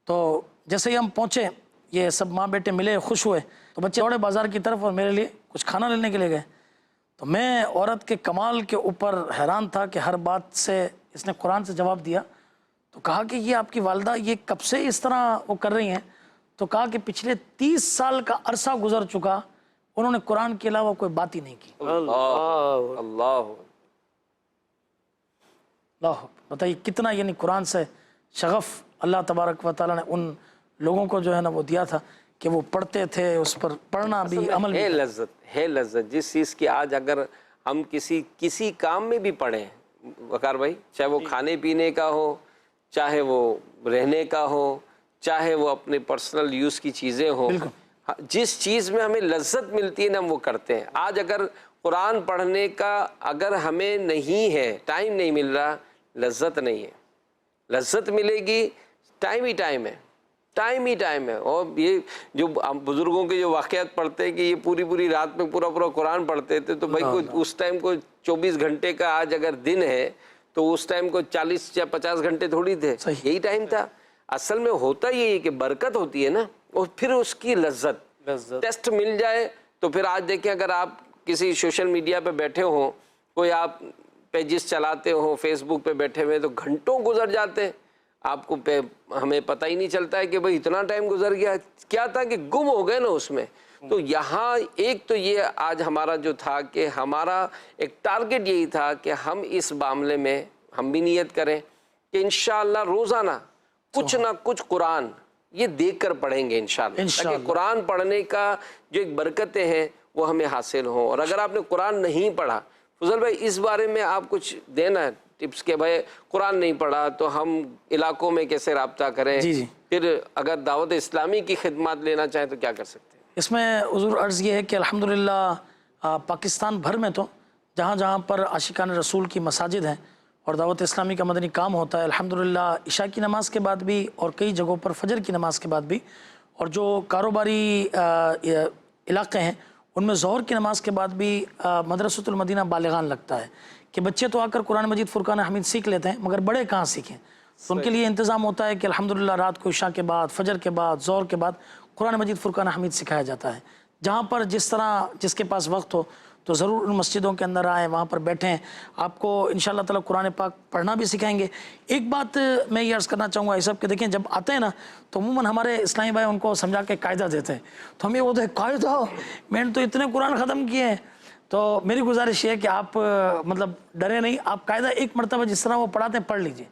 Speaker 1: تو جیسے ہی ہم پہنچے یہ سب ماں بیٹے ملے، خوش ہوئے. تو بچے دوڑے بازار کی طرف اور میرے لیے کچھ کھانا لینے کے لیے گئے. تو میں عورت کے کمال کے اوپر حیران تھا کہ ہر بات سے اس نے قرآن سے جواب دیا. تو کہا کہ یہ آپ کی والدہ یہ کب سے اس طرح وہ کر رہی ہیں؟ تو کہا کہ پچھلے 30 سال کا عرصہ گزر چکا، انہوں نے قرآن کے علاوہ کوئی بات ہی نہیں کی.
Speaker 2: اللہ
Speaker 1: بتائیے کتنا یعنی قرآن سے شغف اللہ تبارک و تعالیٰ نے ان لوگوں کو جو ہے نا وہ دیا تھا کہ وہ پڑھتے تھے، اس پر پڑھنا بھی عمل بھی.
Speaker 2: ہے لذت جس چیز کی آج اگر ہم کسی کام میں بھی پڑھیں وقار بھائی، چاہے وہ کھانے پینے کا ہو، چاہے وہ رہنے کا ہو، چاہے وہ اپنے پرسنل یوز کی چیزیں ہوں، جس چیز میں ہمیں لذت ملتی ہے نا ہم وہ کرتے ہیں. آج اگر قرآن پڑھنے کا اگر ہمیں نہیں ہے، ٹائم نہیں مل رہا، لذت نہیں ہے. لذت ملے گی، ٹائم ہی ٹائم ہے، ٹائم ہی ٹائم ہے. اور یہ جو بزرگوں کے جو واقعات پڑھتے ہیں کہ یہ پوری رات میں پورا قرآن پڑھتے تھے، تو بھائی اس ٹائم کو 24 گھنٹے کا آج اگر دن ہے تو اس ٹائم کو 40 یا 50 گھنٹے تھوڑی تھے، یہی ٹائم تھا. اصل میں ہوتا یہی کہ برکت ہوتی ہے نا، اور پھر اس کی لذت ٹیسٹ مل جائے. تو پھر آج دیکھیں اگر آپ کسی سوشل میڈیا پہ بیٹھے ہوں، کوئی آپ پیجز چلاتے ہوں، فیس بک پہ بیٹھے ہوئے تو گھنٹوں گزر جاتے ہیں، آپ کو ہمیں پتہ ہی نہیں چلتا ہے کہ بھئی اتنا ٹائم گزر گیا. کیا تھا کہ گم ہو گئے نا اس میں. تو یہاں ایک تو یہ آج ہمارا جو تھا کہ ہمارا ایک ٹارگٹ یہی تھا کہ ہم اس معاملے میں ہم بھی نیت کریں کہ انشاءاللہ روزانہ کچھ نہ کچھ قرآن یہ دیکھ کر پڑھیں گے انشاءاللہ، تاکہ قرآن پڑھنے کا جو ایک برکتیں ہیں وہ ہمیں حاصل ہوں. اور اگر آپ نے قرآن نہیں پڑھا، فضل بھائی اس بارے میں آپ کچھ دینا ٹپس کہ بھائی قرآن نہیں پڑھا تو ہم علاقوں میں کیسے رابطہ کریں؟ پھر اگر دعوت اسلامی کی خدمات لینا چاہیں تو کیا کر سکتے ہیں؟
Speaker 1: اس میں حضور عرض یہ ہے کہ الحمدللہ پاکستان بھر میں تو جہاں جہاں پر عاشقان رسول کی مساجد ہیں اور دعوت اسلامی کا مدنی کام ہوتا ہے الحمدللہ عشاء کی نماز کے بعد بھی اور کئی جگہوں پر فجر کی نماز کے بعد بھی، اور جو کاروباری علاقے ہیں ان میں ظہر کی نماز کے بعد بھی مدرسۃ المدینہ بالغان لگتا ہے کہ بچے تو آ کر قرآن مجید فرقان حمید سیکھ لیتے ہیں مگر بڑے کہاں سیکھیں، تو ان کے لیے انتظام ہوتا ہے کہ الحمدللہ رات کو عشاء کے بعد، فجر کے بعد، ظہر کے بعد قرآن مجید فرقان حمید سکھایا جاتا ہے۔ جہاں پر جس طرح جس کے پاس وقت ہو تو ضرور ان مسجدوں کے اندر آئیں، وہاں پر بیٹھیں، آپ کو انشاءاللہ تعالیٰ قرآن پاک پڑھنا بھی سکھائیں گے۔ ایک بات میں یہ عرض کرنا چاہوں گا اس کہ دیکھیں جب آتے ہیں نا تو عموماً ہمارے اسلامی بھائی ان کو سمجھا کے قاعدہ دیتے ہیں، تو ہم یہ ہوتا ہے قاعدہ، میں نے تو اتنے قرآن ختم کیے ہیں۔ تو میری گزارش یہ ہے کہ آپ مطلب ڈرے نہیں، آپ قاعدہ ایک مرتبہ جس طرح وہ پڑھاتے ہیں پڑھ لیجئے،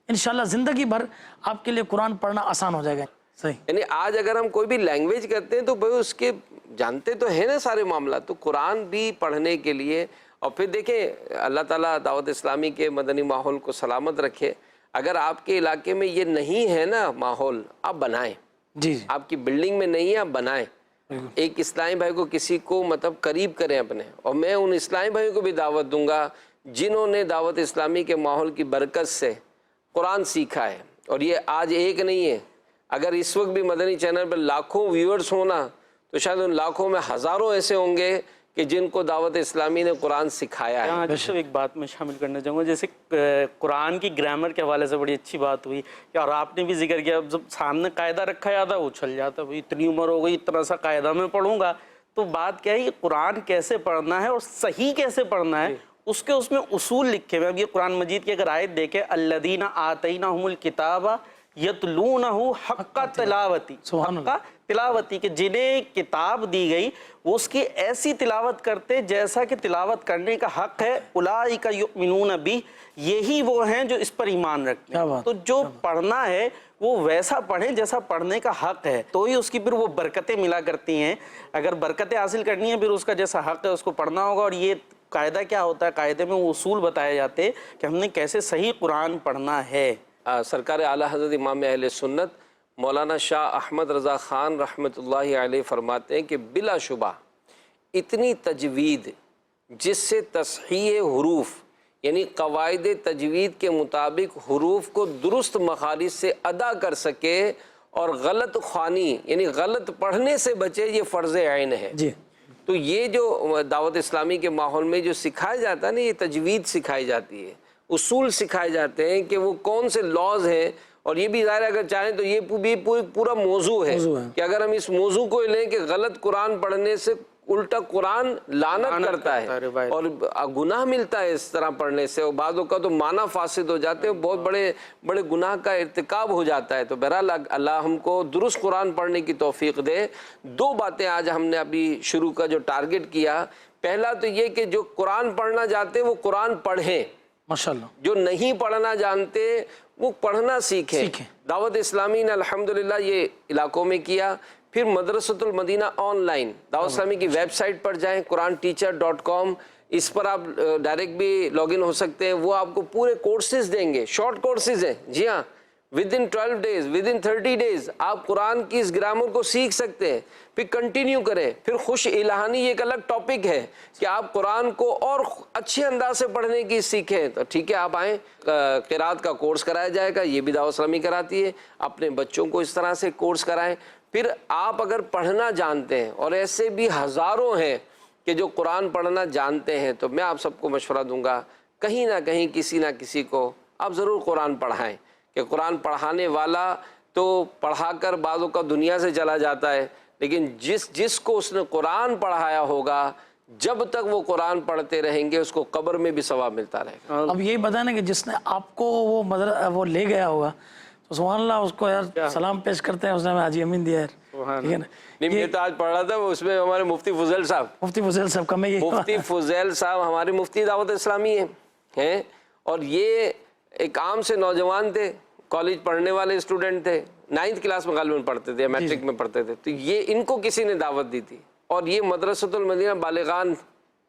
Speaker 1: انشاءاللہ زندگی بھر آپ کے لیے قرآن پڑھنا آسان ہو جائے گا۔ صحیح،
Speaker 2: یعنی آج اگر ہم کوئی بھی لینگویج کرتے ہیں تو بھائی اس کے جانتے تو ہیں نا سارے معاملات، تو قرآن بھی پڑھنے کے لیے، اور پھر دیکھیں اللہ تعالیٰ دعوت اسلامی کے مدنی ماحول کو سلامت رکھے۔ اگر آپ کے علاقے میں یہ نہیں ہے نا ماحول، آپ بنائیں،
Speaker 1: جی
Speaker 2: آپ کی بلڈنگ میں نہیں ہے آپ بنائیں، ایک اسلامی بھائی کو کسی کو مطلب قریب کریں اپنے، اور میں ان اسلامی بھائیوں کو بھی دعوت دوں گا جنہوں نے دعوت اسلامی کے ماحول کی برکت سے قرآن سیکھا ہے، اور یہ آج ایک نہیں ہے، اگر اس وقت بھی مدنی چینل پر لاکھوں ویورز ہونا تو شاید ان لاکھوں میں ہزاروں ایسے ہوں گے کہ جن کو دعوت اسلامی نے قرآن سکھایا ہے۔
Speaker 3: یہاں ایک بات میں شامل کرنا چاہوں گا، جیسے قرآن کی گرامر کے حوالے سے بڑی اچھی بات ہوئی، اور آپ نے بھی ذکر کیا جب سامنے قاعدہ رکھا جاتا ہے اچھل جاتا ہے، اتنی عمر ہو گئی اتنا سا قاعدہ میں پڑھوں گا، تو بات کیا ہے یہ قرآن کیسے پڑھنا ہے اور صحیح کیسے پڑھنا ہے، اس میں اصول لکھے ہوئے ہیں۔ اب یہ قرآن مجید کی اگر آیت دیکھیں، الذین آتیناہم الکتاب یتلونہ حق تلاوتی، حق تلاوتی، کہ جنہیں کتاب دی گئی وہ اس کی ایسی تلاوت کرتے جیسا کہ تلاوت کرنے کا حق ہے، اولئک یؤمنون بہ، یہی وہ ہیں جو اس پر ایمان رکھتے ہیں۔ تو جو پڑھنا ہے وہ ویسا پڑھیں جیسا پڑھنے کا حق ہے، تو ہی اس کی پھر وہ برکتیں ملا کرتی ہیں۔ اگر برکتیں حاصل کرنی ہیں پھر اس کا جیسا حق ہے اس کو پڑھنا ہوگا۔ اور یہ قاعدہ کیا ہوتا ہے، قاعدے میں وہ اصول بتائے جاتے ہیں کہ ہم نے کیسے صحیح قرآن پڑھنا ہے۔
Speaker 2: سرکار اعلیٰ حضرت امام اہل سنت مولانا شاہ احمد رضا خان رحمۃ اللہ علیہ فرماتے ہیں کہ بلا شبہ اتنی تجوید جس سے تصحیح حروف یعنی قواعد تجوید کے مطابق حروف کو درست مخارج سے ادا کر سکے اور غلط خوانی یعنی غلط پڑھنے سے بچے، یہ فرض عین ہے۔
Speaker 1: جی،
Speaker 2: تو یہ جو دعوت اسلامی کے ماحول میں جو سکھایا جاتا ہے نا، یہ تجوید سکھائی جاتی ہے، اصول سکھائے جاتے ہیں کہ وہ کون سے لاز ہیں، اور یہ بھی ظاہر اگر چاہیں تو یہ بھی پورا موضوع ہے کہ اگر ہم اس موضوع کو لیں کہ غلط قرآن پڑھنے سے الٹا قرآن لعنت کرتا ہے اور گناہ ملتا ہے اس طرح پڑھنے سے، اور بعضوں کا تو معنی فاسد ہو جاتے ہیں، بہت بڑے بڑے گناہ کا ارتکاب ہو جاتا ہے۔ تو بہرحال اللہ ہم کو درست قرآن پڑھنے کی توفیق دے۔ دو باتیں آج ہم نے ابھی شروع کا جو ٹارگٹ کیا، پہلا تو یہ کہ جو قرآن پڑھنا چاہتے وہ قرآن پڑھیں،
Speaker 1: ماشاءاللہ، جو
Speaker 2: جو نہیں پڑھنا جانتے وہ پڑھنا سیکھیں۔ دعوت اسلامی نے الحمدللہ یہ علاقوں میں کیا۔ پھر مدرسۃ المدینہ آن لائن، دعوت اسلامی کی ویب سائٹ پر جائیں QuranTeacher.com، اس پر آپ ڈائریکٹ بھی لاگ ان ہو سکتے ہیں، وہ آپ کو پورے کورسز دیں گے، شارٹ کورسز ہیں، جی ہاں، within 12 days within 30 days آپ قرآن کی اس گرامر کو سیکھ سکتے ہیں۔ پھر کنٹینیو کریں۔ پھر خوش الہانی ایک الگ ٹاپک ہے کہ آپ قرآن کو اور اچھے انداز سے پڑھنے کی سیکھیں، تو ٹھیک ہے آپ آئیں، قرات کا کورس کرایا جائے گا، یہ بھی دعوت اسلامی کراتی ہے، اپنے بچوں کو اس طرح سے کورس کرائیں۔ پھر آپ اگر پڑھنا جانتے ہیں، اور ایسے بھی ہزاروں ہیں کہ جو قرآن پڑھنا جانتے ہیں، تو میں آپ سب کو مشورہ دوں گا کہیں نہ کہیں کسی نہ کسی کو آپ ضرور قرآن پڑھائیں، کہ قرآن پڑھانے والا تو پڑھا کر بعضوں کا دنیا سے چلا جاتا ہے، لیکن جس کو اس نے قرآن پڑھایا ہوگا جب تک وہ قرآن پڑھتے رہیں گے اس کو قبر میں بھی ثواب ملتا رہے گا۔
Speaker 1: اب یہی بتانا کہ جس نے آپ کو وہ لے گیا ہوگا تو سبحان اللہ اس کو یار سلام پیش کرتے ہیں، اس نے ہمیں حاجی امین دیا ہے، ٹھیک ہے نا۔
Speaker 2: نہیں، میں تو آج پڑھ رہا تھا اس میں ہمارے مفتی فضیل صاحب
Speaker 1: کا میں
Speaker 2: مفتی فضیل صاحب ہمارے مفتی دعوت اسلامی ہیں، اور یہ ایک عام سے نوجوان تھے، کالج پڑھنے والے اسٹوڈنٹ تھے، 9th کلاس میں غالباً پڑھتے تھے، میٹرک میں پڑھتے تھے، تو یہ ان کو کسی نے دعوت دی تھی، اور یہ مدرسۃ المدینہ بالغان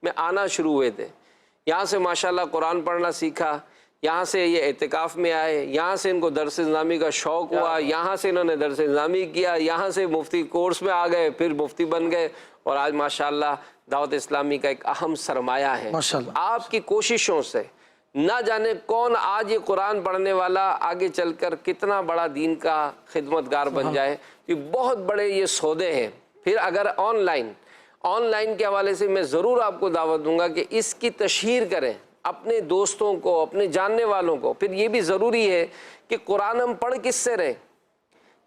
Speaker 2: میں آنا شروع ہوئے تھے، یہاں سے ماشاءاللہ قرآن پڑھنا سیکھا، یہاں سے یہ اعتکاف میں آئے، یہاں سے ان کو درس نظامی کا شوق ہوا، یہاں سے انہوں نے درس نظامی کیا، یہاں سے مفتی کورس میں آ گئے، پھر مفتی بن گئے، اور آج ماشاءاللہ دعوت اسلامی کا ایک اہم سرمایہ ہے۔ آپ کی کوششوں سے نہ جانے کون آج یہ قرآن پڑھنے والا آگے چل کر کتنا بڑا دین کا خدمتگار بن جائے. یہ بہت بڑے یہ سودے ہیں. پھر اگر آن لائن کے حوالے سے میں ضرور آپ کو دعوت دوں گا کہ اس کی تشہیر کریں اپنے دوستوں کو, اپنے جاننے والوں کو. پھر یہ بھی ضروری ہے کہ قرآن ہم پڑھ کس سے رہیں,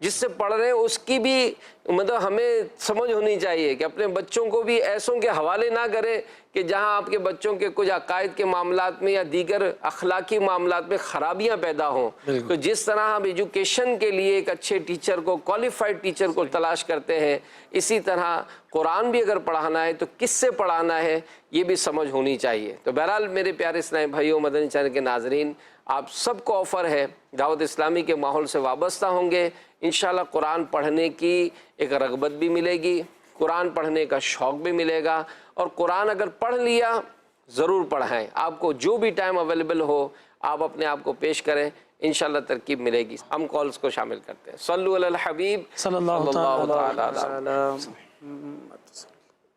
Speaker 2: جس سے پڑھ رہے ہیں اس کی بھی مطلب ہمیں سمجھ ہونی چاہیے کہ اپنے بچوں کو بھی ایسوں کے حوالے نہ کریں کہ جہاں آپ کے بچوں کے کچھ عقائد کے معاملات میں یا دیگر اخلاقی معاملات میں خرابیاں پیدا ہوں. تو جس طرح ہم ایجوکیشن کے لیے ایک اچھے ٹیچر کو, کوالیفائڈ ٹیچر کو تلاش کرتے ہیں, اسی طرح قرآن بھی اگر پڑھانا ہے تو کس سے پڑھانا ہے یہ بھی سمجھ ہونی چاہیے. تو بہرحال میرے پیارے اسلامی بھائیوں, مدنی چینل کے ناظرین, آپ سب کو آفر ہے, دعوت اسلامی کے ماحول سے وابستہ ہوں گے انشاءاللہ قرآن پڑھنے کی ایک رغبت بھی ملے گی, قرآن پڑھنے کا شوق بھی ملے گا, اور قرآن اگر پڑھ لیا ضرور پڑھائیں. آپ کو جو بھی ٹائم اویلیبل ہو آپ اپنے آپ کو پیش کریں, انشاءاللہ ترکیب ملے گی. ہم کالز کو شامل کرتے ہیں. صلو علی الحبیب
Speaker 1: صلی اللہ
Speaker 2: تعالی علیہ.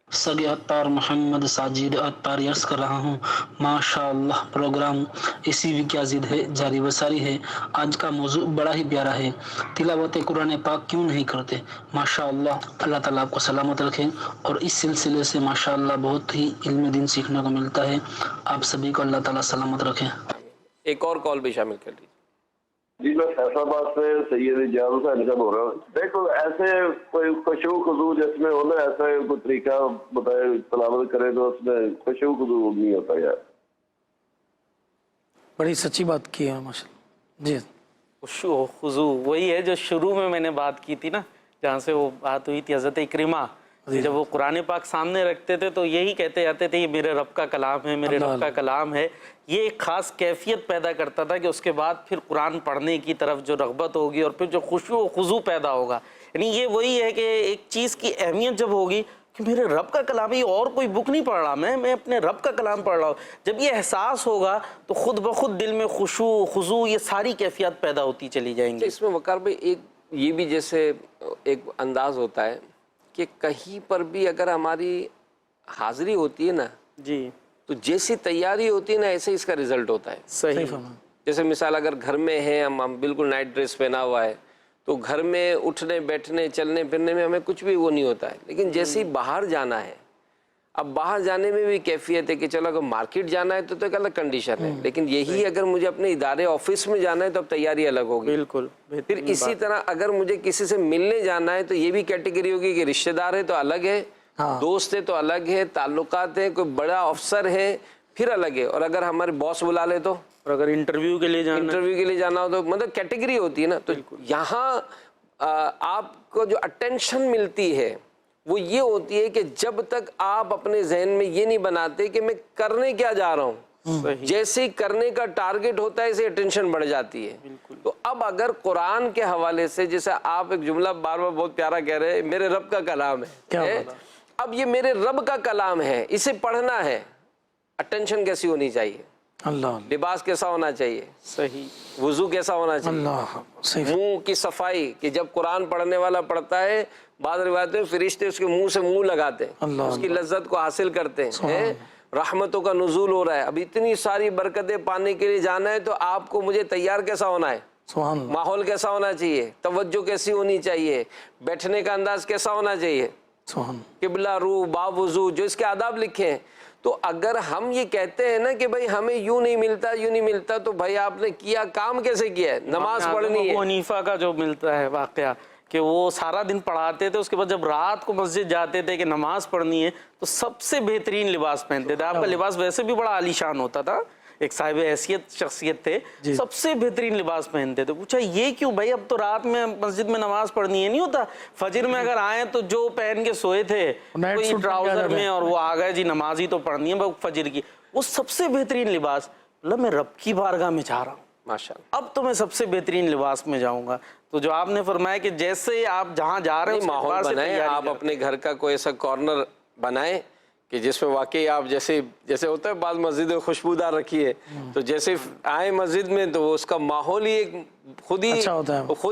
Speaker 4: سگے عطار محمد ساجد عطار عرض کر رہا ہوں. ماشاءاللہ پروگرام اسی بھی کیا ضد ہے, جاری وساری ہے. آج کا موضوع بڑا ہی پیارا ہے, تلاوت قرآن پاک کیوں نہیں کرتے. ماشاءاللہ اللہ تعالیٰ آپ کو سلامت رکھے, اور اس سلسلے سے ماشاءاللہ بہت ہی علم دین سیکھنے کو ملتا ہے. آپ سبھی کو اللہ تعالیٰ سلامت رکھے.
Speaker 2: ایک اور کال بھی شامل کر لیجیے.
Speaker 5: جی میں فیصل آباد سے سید اجاز حسین کا بول رہا ہوں. دیکھو ایسے کوئی خشوع خضوع جس میں ہونا, ایسا کوئی طریقہ بتائے تلاوت کرے تو اس میں خشوع خضوع نہیں ہوتا یار.
Speaker 1: بڑی سچی بات کی ہے ماشاء اللہ. جی
Speaker 3: خشوع و خضوع وہی ہے جو شروع میں نے بات کی تھی نا, جہاں سے وہ بات ہوئی تھی حضرت اکرمہ, جب وہ قرآن پاک سامنے رکھتے تھے تو یہی کہتے جاتے تھے یہ میرے رب کا کلام ہے, میرے رب کا کلام ہے. یہ ایک خاص کیفیت پیدا کرتا تھا کہ اس کے بعد پھر قرآن پڑھنے کی طرف جو رغبت ہوگی اور پھر جو خشوع و خضوع پیدا ہوگا. یعنی یہ وہی ہے کہ ایک چیز کی اہمیت جب ہوگی کہ میرے رب کا کلام ہے, اور کوئی بک نہیں پڑھ رہا, میں اپنے رب کا کلام پڑھ رہا ہوں. جب یہ احساس ہوگا تو خود بخود دل میں خشوع خضوع یہ ساری کیفیات پیدا ہوتی چلی جائیں گی.
Speaker 2: اس میں وقار بھائی ایک یہ بھی جیسے ایک انداز ہوتا ہے کہ کہیں پر بھی اگر ہماری حاضری ہوتی ہے نا,
Speaker 3: جی
Speaker 2: تو جیسی تیاری ہوتی ہے نا ایسے اس کا رزلٹ ہوتا ہے.
Speaker 3: صحیح.
Speaker 2: جیسے مثال اگر گھر میں ہیں ہم بالکل نائٹ ڈریس پہنا ہوا ہے تو گھر میں اٹھنے بیٹھنے چلنے پھرنے میں ہمیں کچھ بھی وہ نہیں ہوتا ہے. لیکن جیسے ہی باہر جانا ہے, اب باہر جانے میں بھی کیفیت ہے کہ چلو اگر مارکیٹ جانا ہے تو ایک الگ کنڈیشن ہے, لیکن یہی اگر مجھے اپنے ادارے آفس میں جانا ہے تو اب تیاری الگ ہوگی.
Speaker 3: بالکل.
Speaker 2: پھر اسی طرح اگر مجھے کسی سے ملنے جانا ہے تو یہ بھی کیٹیگری ہوگی کہ رشتہ دار ہے تو الگ ہے, دوست ہے تو الگ ہے, تعلقات ہیں, کوئی بڑا افسر ہے پھر الگ ہے, اور اگر ہمارے باس بلا لے تو,
Speaker 3: اور اگر انٹرویو کے لیے
Speaker 2: جانا ہو تو مطلب کیٹیگری ہوتی ہے نا. تو یہاں آپ کو جو اٹینشن ملتی ہے وہ یہ ہوتی ہے کہ جب تک آپ اپنے ذہن میں یہ نہیں بناتے کہ میں کرنے کیا جا رہا ہوں, جیسے ہی کرنے کا ٹارگٹ ہوتا ہے اسے اٹینشن بڑھ جاتی ہے. تو اب اگر قرآن کے حوالے سے جیسے آپ ایک جملہ بار بار بہت پیارا کہہ رہے ہیں, میرے رب کا کلام ہے, اب یہ میرے رب کا کلام ہے, اسے پڑھنا ہے, اٹینشن کیسی ہونی چاہیے,
Speaker 1: اللہ,
Speaker 2: لباس کیسا ہونا چاہیے,
Speaker 3: صحیح,
Speaker 2: وضو کیسا ہونا چاہیے,
Speaker 1: اللہ صحیح,
Speaker 2: منہ کی صفائی, کہ جب قرآن پڑھنے والا پڑھتا ہے بعض روایتوں میں فرشتے اس کے منہ سے منہ لگاتے ہیں, اس کی لذت کو حاصل کرتے ہیں, رحمتوں کا نزول ہو رہا ہے. اب اتنی ساری برکتیں پانے کے لیے جانا ہے تو آپ کو مجھے تیار کیسا ہونا ہے,
Speaker 1: سبحان اللہ,
Speaker 2: ماحول کیسا ہونا چاہیے, توجہ کیسی ہونی چاہیے, بیٹھنے کا انداز کیسا ہونا چاہیے,
Speaker 1: سبحان اللہ,
Speaker 2: قبلہ رو باب وضو جو اس کے آداب لکھے ہیں. تو اگر ہم یہ کہتے ہیں نا کہ بھائی ہمیں یوں نہیں ملتا تو بھائی آپ نے کیا کام کیسے کیا ہے, نماز پڑھنی ہے.
Speaker 3: ابو حنیفہ کا جو ملتا ہے واقعہ کہ وہ سارا دن پڑھاتے تھے, اس کے بعد جب رات کو مسجد جاتے تھے کہ نماز پڑھنی ہے تو سب سے بہترین لباس پہنتے تھے. آپ کا لباس ویسے بھی بڑا عالی شان ہوتا تھا, ایک صاحب حیثیت شخصیت تھے, سب سے بہترین لباس پہنتے تھے. پوچھا یہ کیوں بھائی, اب تو رات میں مسجد میں نماز پڑھنی ہے, نہیں ہوتا فجر میں اگر آئیں تو جو پہن کے سوئے تھے کوئی ٹراؤزر میں اور وہ آ گئے جی نماز ہی تو پڑھنی ہے فجر کی, وہ سب سے بہترین لباس, اللہ میں رب کی بارگاہ میں جا رہا ہوں,
Speaker 2: ماشاءاللہ
Speaker 3: اب تو میں سب سے بہترین لباس میں جاؤں گا. تو جو آپ نے فرمایا کہ جیسے آپ جہاں جا رہے ہیں
Speaker 2: ماحول بنائیں, آپ اپنے گھر کا کوئی ایسا کارنر بنائیں کہ جس میں واقعی آپ جیسے ہوتا ہے بعض مسجدیں خوشبودار رکھی ہے, تو جیسے آئے مسجد میں تو اس کا ماحول ہی ایک خود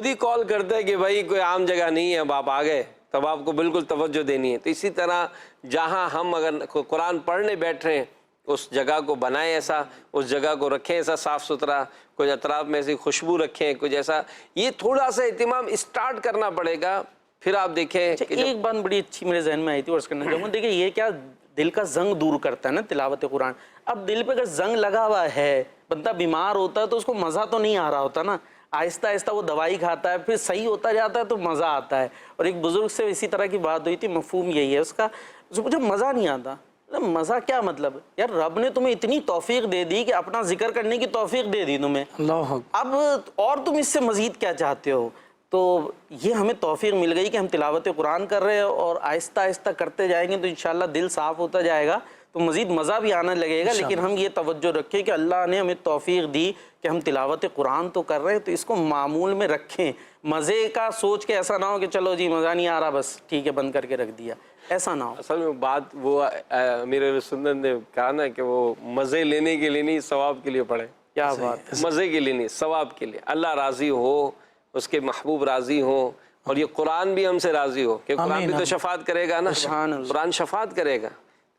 Speaker 2: ہی کال کرتا ہے کہ بھائی کوئی عام جگہ نہیں ہے, اب آپ آ گئے, تب آپ کو بالکل توجہ دینی ہے. تو اسی طرح جہاں ہم اگر قرآن پڑھنے بیٹھ رہے ہیں اس جگہ کو بنائیں ایسا، اس جگہ کو رکھیں ایسا صاف ستھرا، کچھ اطراف میں ایسی خوشبو رکھیں، کچھ ایسا، یہ تھوڑا سا اہتمام اسٹارٹ کرنا پڑے گا، پھر آپ دیکھیں کہ
Speaker 3: ایک بات بڑی اچھی میرے ذہن میں آئی تھی عرض کرنا چاہوں گا، دیکھیں یہ کیا دل کا زنگ دور کرتا ہے نا تلاوت قرآن. اب دل پہ اگر زنگ لگا ہوا ہے، بندہ بیمار ہوتا ہے تو اس کو مزہ تو نہیں آ رہا ہوتا نا، آہستہ آہستہ وہ دوائی کھاتا ہے، پھر صحیح ہوتا جاتا ہے تو مزہ آتا ہے. اور ایک بزرگ سے اسی طرح کی بات ہوئی تھی، مفہوم یہی ہے اس کا، اس کو پوچھا مزہ نہیں آتا، مزہ کیا مطلب؟ یار رب نے تمہیں اتنی توفیق دے دی کہ اپنا ذکر کرنے کی توفیق دے دی تمہیں،
Speaker 1: اللہ
Speaker 3: اب اور تم اس سے مزید کیا چاہتے ہو؟ تو یہ ہمیں توفیق مل گئی کہ ہم تلاوت قرآن کر رہے ہیں، اور آہستہ آہستہ کرتے جائیں گے تو انشاءاللہ دل صاف ہوتا جائے گا تو مزید مزہ بھی آنے لگے گا. لیکن ہم یہ توجہ رکھیں کہ اللہ نے ہمیں توفیق دی کہ ہم تلاوت قرآن تو کر رہے ہیں تو اس کو معمول میں رکھیں، مزے کا سوچ کے ایسا نہ ہو کہ چلو جی مزہ نہیں آ رہا بس ٹھیک ہے بند کر کے رکھ دیا، ایسا نہ ہو.
Speaker 2: اصل میں بات وہ امیر سنت نے کہا نا کہ وہ مزے لینے کے لیے نہیں، ثواب کے لیے پڑھے.
Speaker 3: کیا بات،
Speaker 2: مزے کے لیے نہیں، ثواب کے لیے، اللہ راضی ہو، اس کے محبوب راضی ہوں، اور یہ قرآن بھی ہم سے راضی ہو، کہ قرآن بھی تو شفاعت کرے گا نا، قرآن شفاعت کرے گا.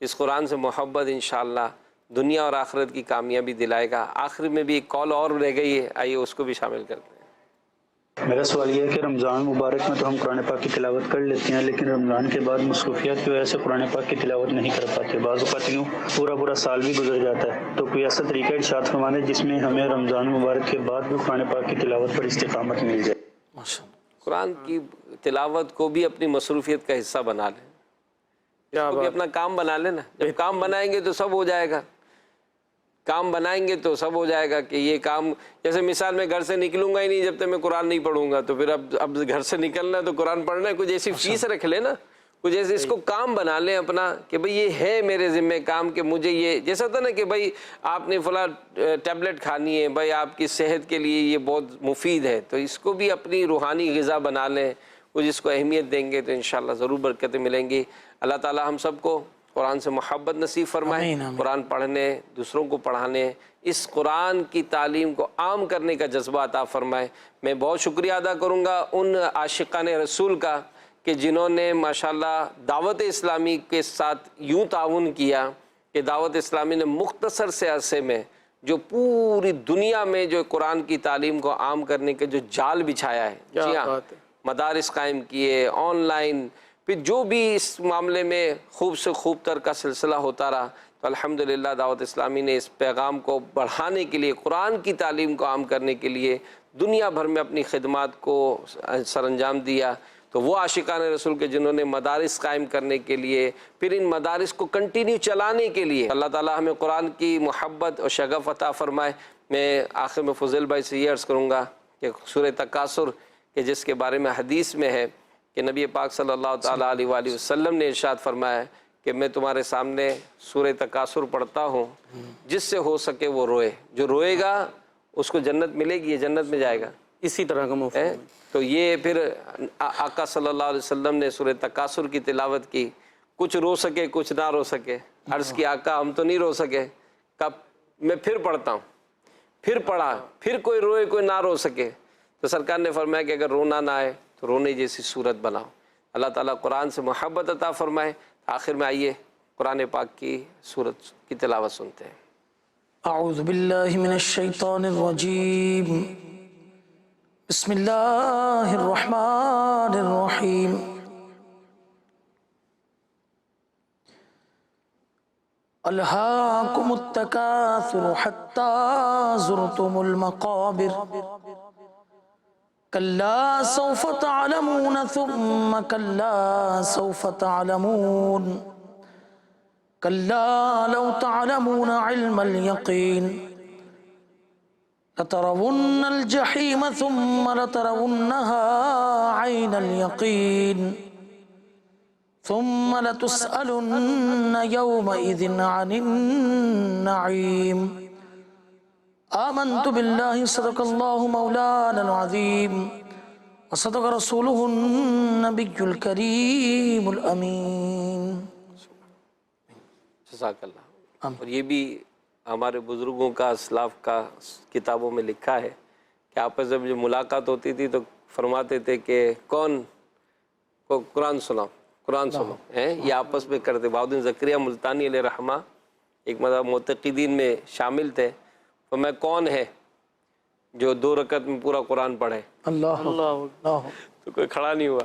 Speaker 2: اس قرآن سے محبت انشاءاللہ دنیا اور آخرت کی کامیابی دلائے گا. آخر میں بھی ایک کال اور رہ گئی ہے، آئیے اس کو بھی شامل کرتے ہیں.
Speaker 6: میرا سوال یہ ہے کہ رمضان مبارک میں تو ہم قرآن پاک کی تلاوت کر لیتے ہیں، لیکن رمضان کے بعد مصروفیات کی وجہ سے قرآن پاک کی تلاوت نہیں کر پاتے. بعض اوقات یوں پورا سال بھی گزر جاتا ہے. تو کوئی ایسا طریقہ ارشاد فرمانے جس میں ہمیں رمضان مبارک کے بعد بھی قرآن پاک کی تلاوت پر استقامت مل جائے.
Speaker 2: قرآن کی تلاوت کو بھی اپنی مصروفیت کا حصہ بنا لیں، اس کو بھی اپنا کام بنا لینا. جب کام بنائیں گے تو سب ہو جائے گا، کام بنائیں گے تو سب ہو جائے گا. کہ یہ کام، جیسے مثال میں گھر سے نکلوں گا ہی نہیں جب تک میں قرآن نہیں پڑھوں گا، تو پھر اب گھر سے نکلنا ہے تو قرآن پڑھنا ہے. کچھ ایسی فیس رکھ لیں نا، کچھ ایسے اس کو کام بنا لیں اپنا، کہ بھئی یہ ہے میرے ذمہ کام، کہ مجھے یہ جیسا ہوتا نا کہ بھئی آپ نے فلاں ٹیبلٹ کھانی ہے، بھئی آپ کی صحت کے لیے یہ بہت مفید ہے، تو اس کو بھی اپنی روحانی غذا بنا لیں، کچھ اس کو اہمیت دیں گے تو انشاءاللہ ضرور برکتیں ملیں گی. اللہ تعالی ہم سب کو قرآن سے محبت نصیب فرمائے، قرآن پڑھنے، دوسروں کو پڑھانے، اس قرآن کی تعلیم کو عام کرنے کا جذبہ عطا فرمائے. میں بہت شکریہ ادا کروں گا ان عاشقان رسول کا کہ جنہوں نے ماشاءاللہ دعوت اسلامی کے ساتھ یوں تعاون کیا کہ دعوت اسلامی نے مختصر سے عرصے میں جو پوری دنیا میں جو قرآن کی تعلیم کو عام کرنے کے جو جال بچھایا ہے، جی ہاں، مدارس قائم کیے، آن لائن، پھر جو بھی اس معاملے میں خوب سے خوب تر کا سلسلہ ہوتا رہا. تو الحمدللہ دعوت اسلامی نے اس پیغام کو بڑھانے کے لیے، قرآن کی تعلیم کو عام کرنے کے لیے دنیا بھر میں اپنی خدمات کو سر انجام دیا. تو وہ عاشقان رسول کے جنہوں نے مدارس قائم کرنے کے لیے، پھر ان مدارس کو کنٹینیو چلانے کے لیے، اللہ تعالیٰ ہمیں قرآن کی محبت اور شغف عطا فرمائے. میں آخر میں فضیل بھائی سے یہ عرض کروں گا کہ سورہ تکاثر، کہ جس کے بارے میں حدیث میں ہے کہ نبی پاک صلی اللہ تعالیٰ علیہ وآلہ وسلم نے ارشاد فرمایا ہے کہ میں تمہارے سامنے سورہ تکاثر پڑھتا ہوں، جس سے ہو سکے وہ روئے، جو روئے گا اس کو جنت ملے گی، یہ جنت میں جائے گا.
Speaker 3: اسی طرح کا مفہوم.
Speaker 2: تو یہ پھر آقا صلی اللہ علیہ وسلم نے سورہ تکاثر کی تلاوت کی، کچھ رو سکے کچھ نہ رو سکے. عرض کی آقا ہم تو نہیں رو سکے، کب میں پھر پڑھتا ہوں، پھر پڑھا، پھر کوئی روئے کوئی نہ رو سکے. تو سرکار نے فرمایا کہ اگر رونا نہ آئے تو رونے جیسی صورت بناؤ. اللہ تعالیٰ قرآن سے محبت عطا فرمائے. آخر میں آئیے قرآن پاک کی سورت کی تلاوت سنتے ہیں.
Speaker 1: اعوذ باللہ من الشیطان الرجیم، بسم اللہ الرحمن الرحیم. الہاکم التکاثر حتی زرتم المقابر، کلا سوف تعلمون ثم کلا سوف تعلمون، کلا لو تعلمون علم الیقین، لترون الجحیم ثم لترونها عین الیقین، ثم لتسألن یومئذ عن النعیم. آمنت باللہ صدق اللہ مولانا العظیم وصدق رسولہ النبی الکریم الامین.
Speaker 2: جزاک اللہ. اور یہ بھی ہمارے بزرگوں کا، اسلاف کا کتابوں میں لکھا ہے کہ آپس میں جب ملاقات ہوتی تھی تو فرماتے تھے کہ کون کو قرآن سناؤ، قرآن سنو. یہ آپس میں کرتے. بہاؤالدین زکریا ملتانی علیہ رحمہ ایک مذہب معتقدین میں شامل تھے، فرمایا کون ہے جو 2 رکعت میں پورا قرآن پڑھے؟
Speaker 1: اللہ اللہ
Speaker 2: تو کوئی کھڑا نہیں ہوا،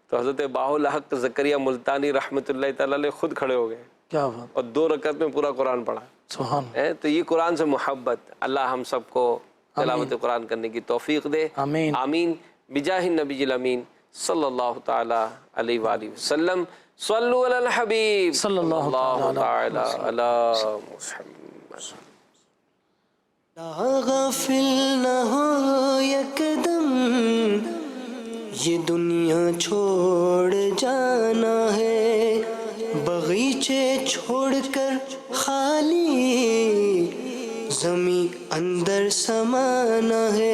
Speaker 2: تو حضرت باہ الحق زکریا ملتانی رحمۃ اللہ تعالی علیہ خود کھڑے ہو گئے
Speaker 1: کیا بات،
Speaker 2: اور 2 رکعت میں پورا قرآن پڑھا
Speaker 1: سبحان اللہ.
Speaker 2: ہے. تو یہ قرآن سے محبت، اللہ ہم سب کو تلاوت قرآن کرنے کی توفیق دے.
Speaker 1: آمین.
Speaker 2: آمین بجاہ النبی الامین صلی اللہ تعالی علیہ وآلہ وسلم. صلو علی الحبیب
Speaker 1: صلی اللہ تعالی
Speaker 2: علی محمد.
Speaker 7: غافل نہ ہو یکدم، یہ دنیا چھوڑ جانا ہے، باغیچے چھوڑ کر خالی زمیں اندر سمانا ہے.